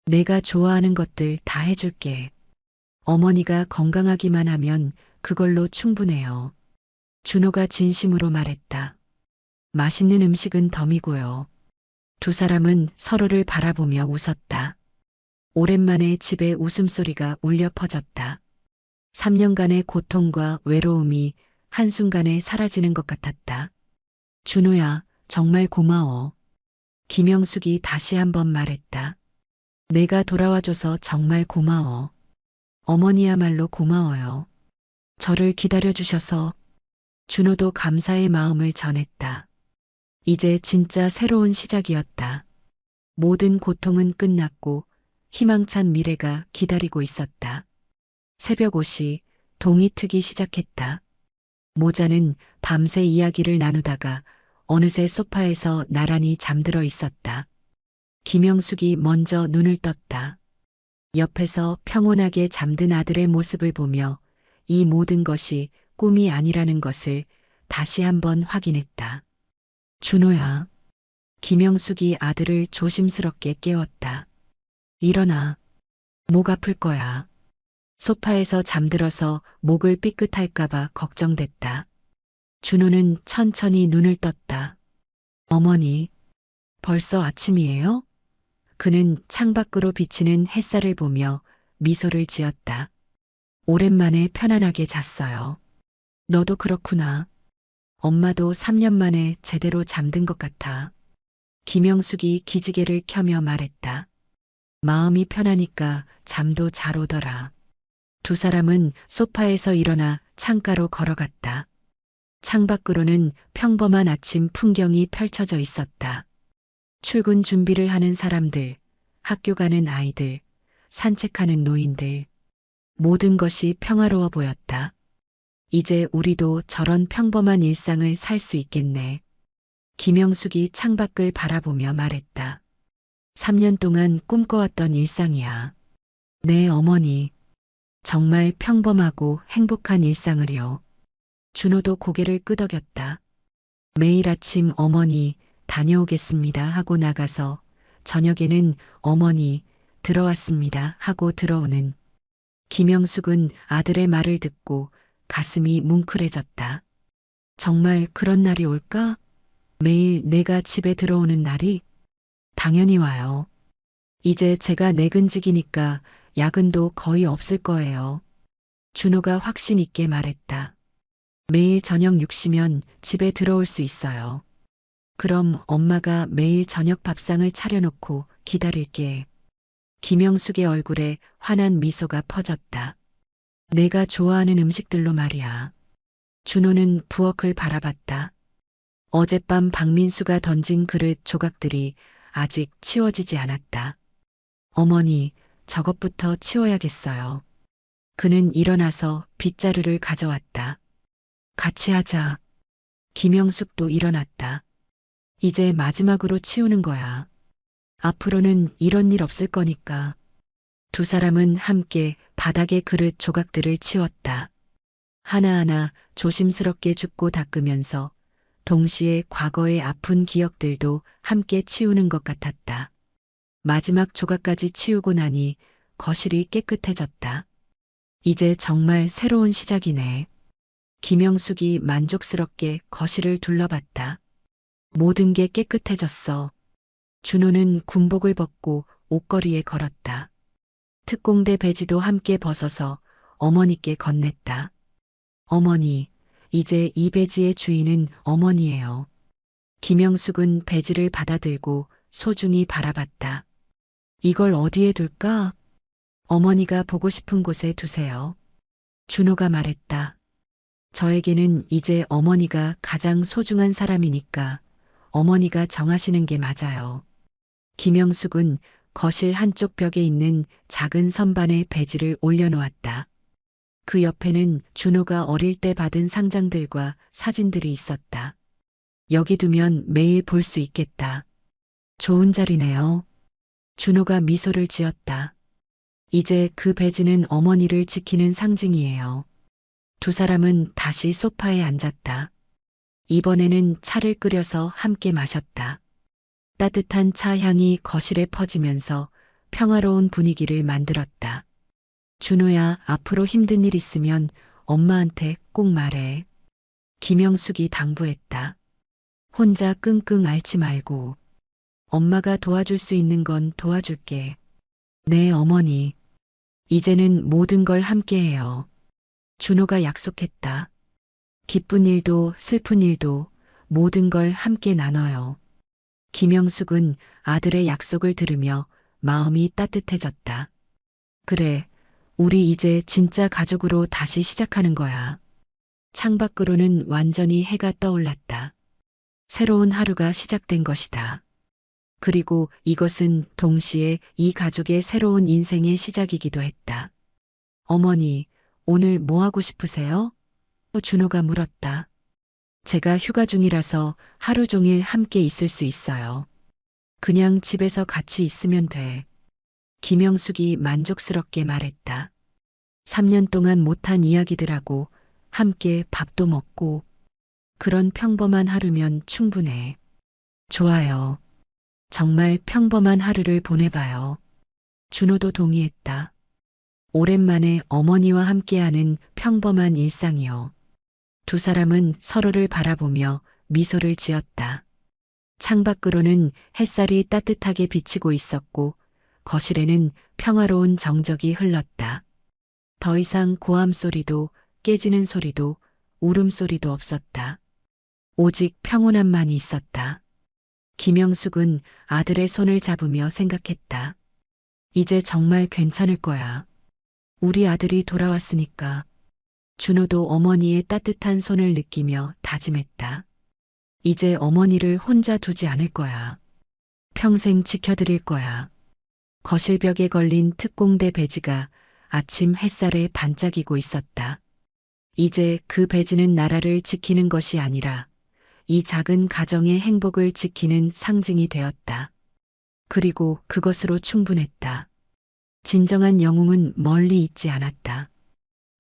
내가 좋아하는 것들 다 해줄게. 어머니가 건강하기만 하면 그걸로 충분해요. 준호가 진심으로 말했다. 맛있는 음식은 덤이고요. 두 사람은 서로를 바라보며 웃었다. 오랜만에 집에 웃음소리가 울려 퍼졌다. 3년간의 고통과 외로움이 한순간에 사라지는 것 같았다. 준호야, 정말 고마워. 김영숙이 다시 한번 말했다. 내가 돌아와줘서 정말 고마워. 어머니야말로 고마워요. 저를 기다려주셔서. 준호도 감사의 마음을 전했다. 이제 진짜 새로운 시작이었다. 모든 고통은 끝났고 희망찬 미래가 기다리고 있었다. 새벽 5시 동이 트기 시작했다. 모자는 밤새 이야기를 나누다가 어느새 소파에서 나란히 잠들어 있었다. 김영숙이 먼저 눈을 떴다. 옆에서 평온하게 잠든 아들의 모습을 보며 이 모든 것이 꿈이 아니라는 것을 다시 한번 확인했다. 준호야. 김영숙이 아들을 조심스럽게 깨웠다. 일어나. 목 아플 거야. 소파에서 잠들어서 목을 삐끗할까봐 걱정됐다. 준호는 천천히 눈을 떴다. 어머니, 벌써 아침이에요? 그는 창밖으로 비치는 햇살을 보며 미소를 지었다. 오랜만에 편안하게 잤어요. 너도 그렇구나. 엄마도 3년 만에 제대로 잠든 것 같아. 김영숙이 기지개를 켜며 말했다. 마음이 편하니까 잠도 잘 오더라. 두 사람은 소파에서 일어나 창가로 걸어갔다. 창밖으로는 평범한 아침 풍경이 펼쳐져 있었다. 출근 준비를 하는 사람들, 학교 가는 아이들, 산책하는 노인들. 모든 것이 평화로워 보였다. 이제 우리도 저런 평범한 일상을 살 수 있겠네. 김영숙이 창밖을 바라보며 말했다. 3년 동안 꿈꿔왔던 일상이야. 네, 어머니. 정말 평범하고 행복한 일상을요. 준호도 고개를 끄덕였다. 매일 아침 어머니 다녀오겠습니다 하고 나가서 저녁에는 어머니 들어왔습니다 하고 들어오는. 김영숙은 아들의 말을 듣고 가슴이 뭉클해졌다. 정말 그런 날이 올까? 매일 내가 집에 들어오는 날이? 당연히 와요. 이제 제가 내근직이니까 야근도 거의 없을 거예요. 준호가 확신 있게 말했다. 매일 저녁 6시면 집에 들어올 수 있어요. 그럼 엄마가 매일 저녁 밥상을 차려놓고 기다릴게. 김영숙의 얼굴에 환한 미소가 퍼졌다. 내가 좋아하는 음식들로 말이야. 준호는 부엌을 바라봤다. 어젯밤 박민수가 던진 그릇 조각들이 아직 치워지지 않았다. 어머니, 저것부터 치워야겠어요. 그는 일어나서 빗자루를 가져왔다. 같이 하자. 김영숙도 일어났다. 이제 마지막으로 치우는 거야. 앞으로는 이런 일 없을 거니까. 두 사람은 함께 바닥의 그릇 조각들을 치웠다. 하나하나 조심스럽게 줍고 닦으면서 동시에 과거의 아픈 기억들도 함께 치우는 것 같았다. 마지막 조각까지 치우고 나니 거실이 깨끗해졌다. 이제 정말 새로운 시작이네. 김영숙이 만족스럽게 거실을 둘러봤다. 모든 게 깨끗해졌어. 준호는 군복을 벗고 옷걸이에 걸었다. 특공대 배지도 함께 벗어서 어머니께 건넸다. 어머니, 이제 이 배지의 주인은 어머니예요. 김영숙은 배지를 받아들고 소중히 바라봤다. 이걸 어디에 둘까? 어머니가 보고 싶은 곳에 두세요. 준호가 말했다. 저에게는 이제 어머니가 가장 소중한 사람이니까 어머니가 정하시는 게 맞아요. 김영숙은 거실 한쪽 벽에 있는 작은 선반에 배지를 올려놓았다. 그 옆에는 준호가 어릴 때 받은 상장들과 사진들이 있었다. 여기 두면 매일 볼 수 있겠다. 좋은 자리네요. 준호가 미소를 지었다. 이제 그 배지는 어머니를 지키는 상징이에요. 두 사람은 다시 소파에 앉았다. 이번에는 차를 끓여서 함께 마셨다. 따뜻한 차 향이 거실에 퍼지면서 평화로운 분위기를 만들었다. 준호야, 앞으로 힘든 일 있으면 엄마한테 꼭 말해. 김영숙이 당부했다. 혼자 끙끙 앓지 말고. 엄마가 도와줄 수 있는 건 도와줄게. 네, 어머니. 이제는 모든 걸 함께해요. 준호가 약속했다. 기쁜 일도 슬픈 일도 모든 걸 함께 나눠요. 김영숙은 아들의 약속을 들으며 마음이 따뜻해졌다. 그래, 우리 이제 진짜 가족으로 다시 시작하는 거야. 창밖으로는 완전히 해가 떠올랐다. 새로운 하루가 시작된 것이다. 그리고 이것은 동시에 이 가족의 새로운 인생의 시작이기도 했다. 어머니, 오늘 뭐 하고 싶으세요? 준호가 물었다. 제가 휴가 중이라서 하루 종일 함께 있을 수 있어요. 그냥 집에서 같이 있으면 돼. 김영숙이 만족스럽게 말했다. 3년 동안 못한 이야기들하고 함께 밥도 먹고 그런 평범한 하루면 충분해. 좋아요. 정말 평범한 하루를 보내봐요. 준호도 동의했다. 오랜만에 어머니와 함께하는 평범한 일상이요. 두 사람은 서로를 바라보며 미소를 지었다. 창밖으로는 햇살이 따뜻하게 비치고 있었고 거실에는 평화로운 정적이 흘렀다. 더 이상 고함 소리도 깨지는 소리도 울음소리도 없었다. 오직 평온함만이 있었다. 김영숙은 아들의 손을 잡으며 생각했다. 이제 정말 괜찮을 거야. 우리 아들이 돌아왔으니까. 준호도 어머니의 따뜻한 손을 느끼며 다짐했다. 이제 어머니를 혼자 두지 않을 거야. 평생 지켜드릴 거야. 거실벽에 걸린 특공대 배지가 아침 햇살에 반짝이고 있었다. 이제 그 배지는 나라를 지키는 것이 아니라 이 작은 가정의 행복을 지키는 상징이 되었다. 그리고 그것으로 충분했다. 진정한 영웅은 멀리 있지 않았다.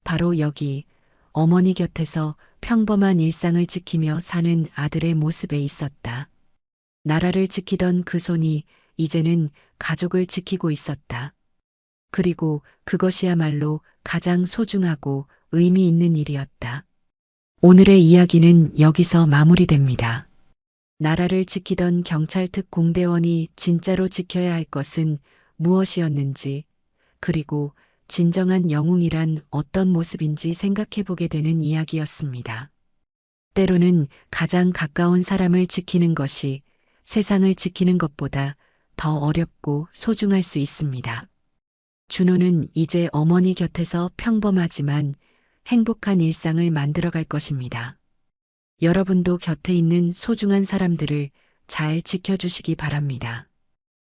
바로 여기 어머니 곁에서 평범한 일상을 지키며 사는 아들의 모습에 있었다. 나라를 지키던 그 손이 이제는 가족을 지키고 있었다. 그리고 그것이야말로 가장 소중하고 의미 있는 일이었다. 오늘의 이야기는 여기서 마무리됩니다. 나라를 지키던 경찰 특공대원이 진짜로 지켜야 할 것은 무엇이었는지, 그리고 진정한 영웅이란 어떤 모습인지 생각해 보게 되는 이야기였습니다. 때로는 가장 가까운 사람을 지키는 것이 세상을 지키는 것보다 더 어렵고 소중할 수 있습니다. 준호는 이제 어머니 곁에서 평범하지만 행복한 일상을 만들어갈 것입니다. 여러분도 곁에 있는 소중한 사람들을 잘 지켜주시기 바랍니다.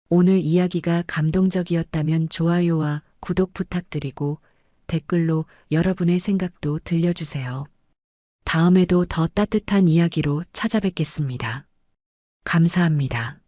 오늘 이야기가 감동적이었다면 좋아요와 구독 부탁드리고 댓글로 여러분의 생각도 들려주세요. 다음에도 더 따뜻한 이야기로 찾아뵙겠습니다. 감사합니다.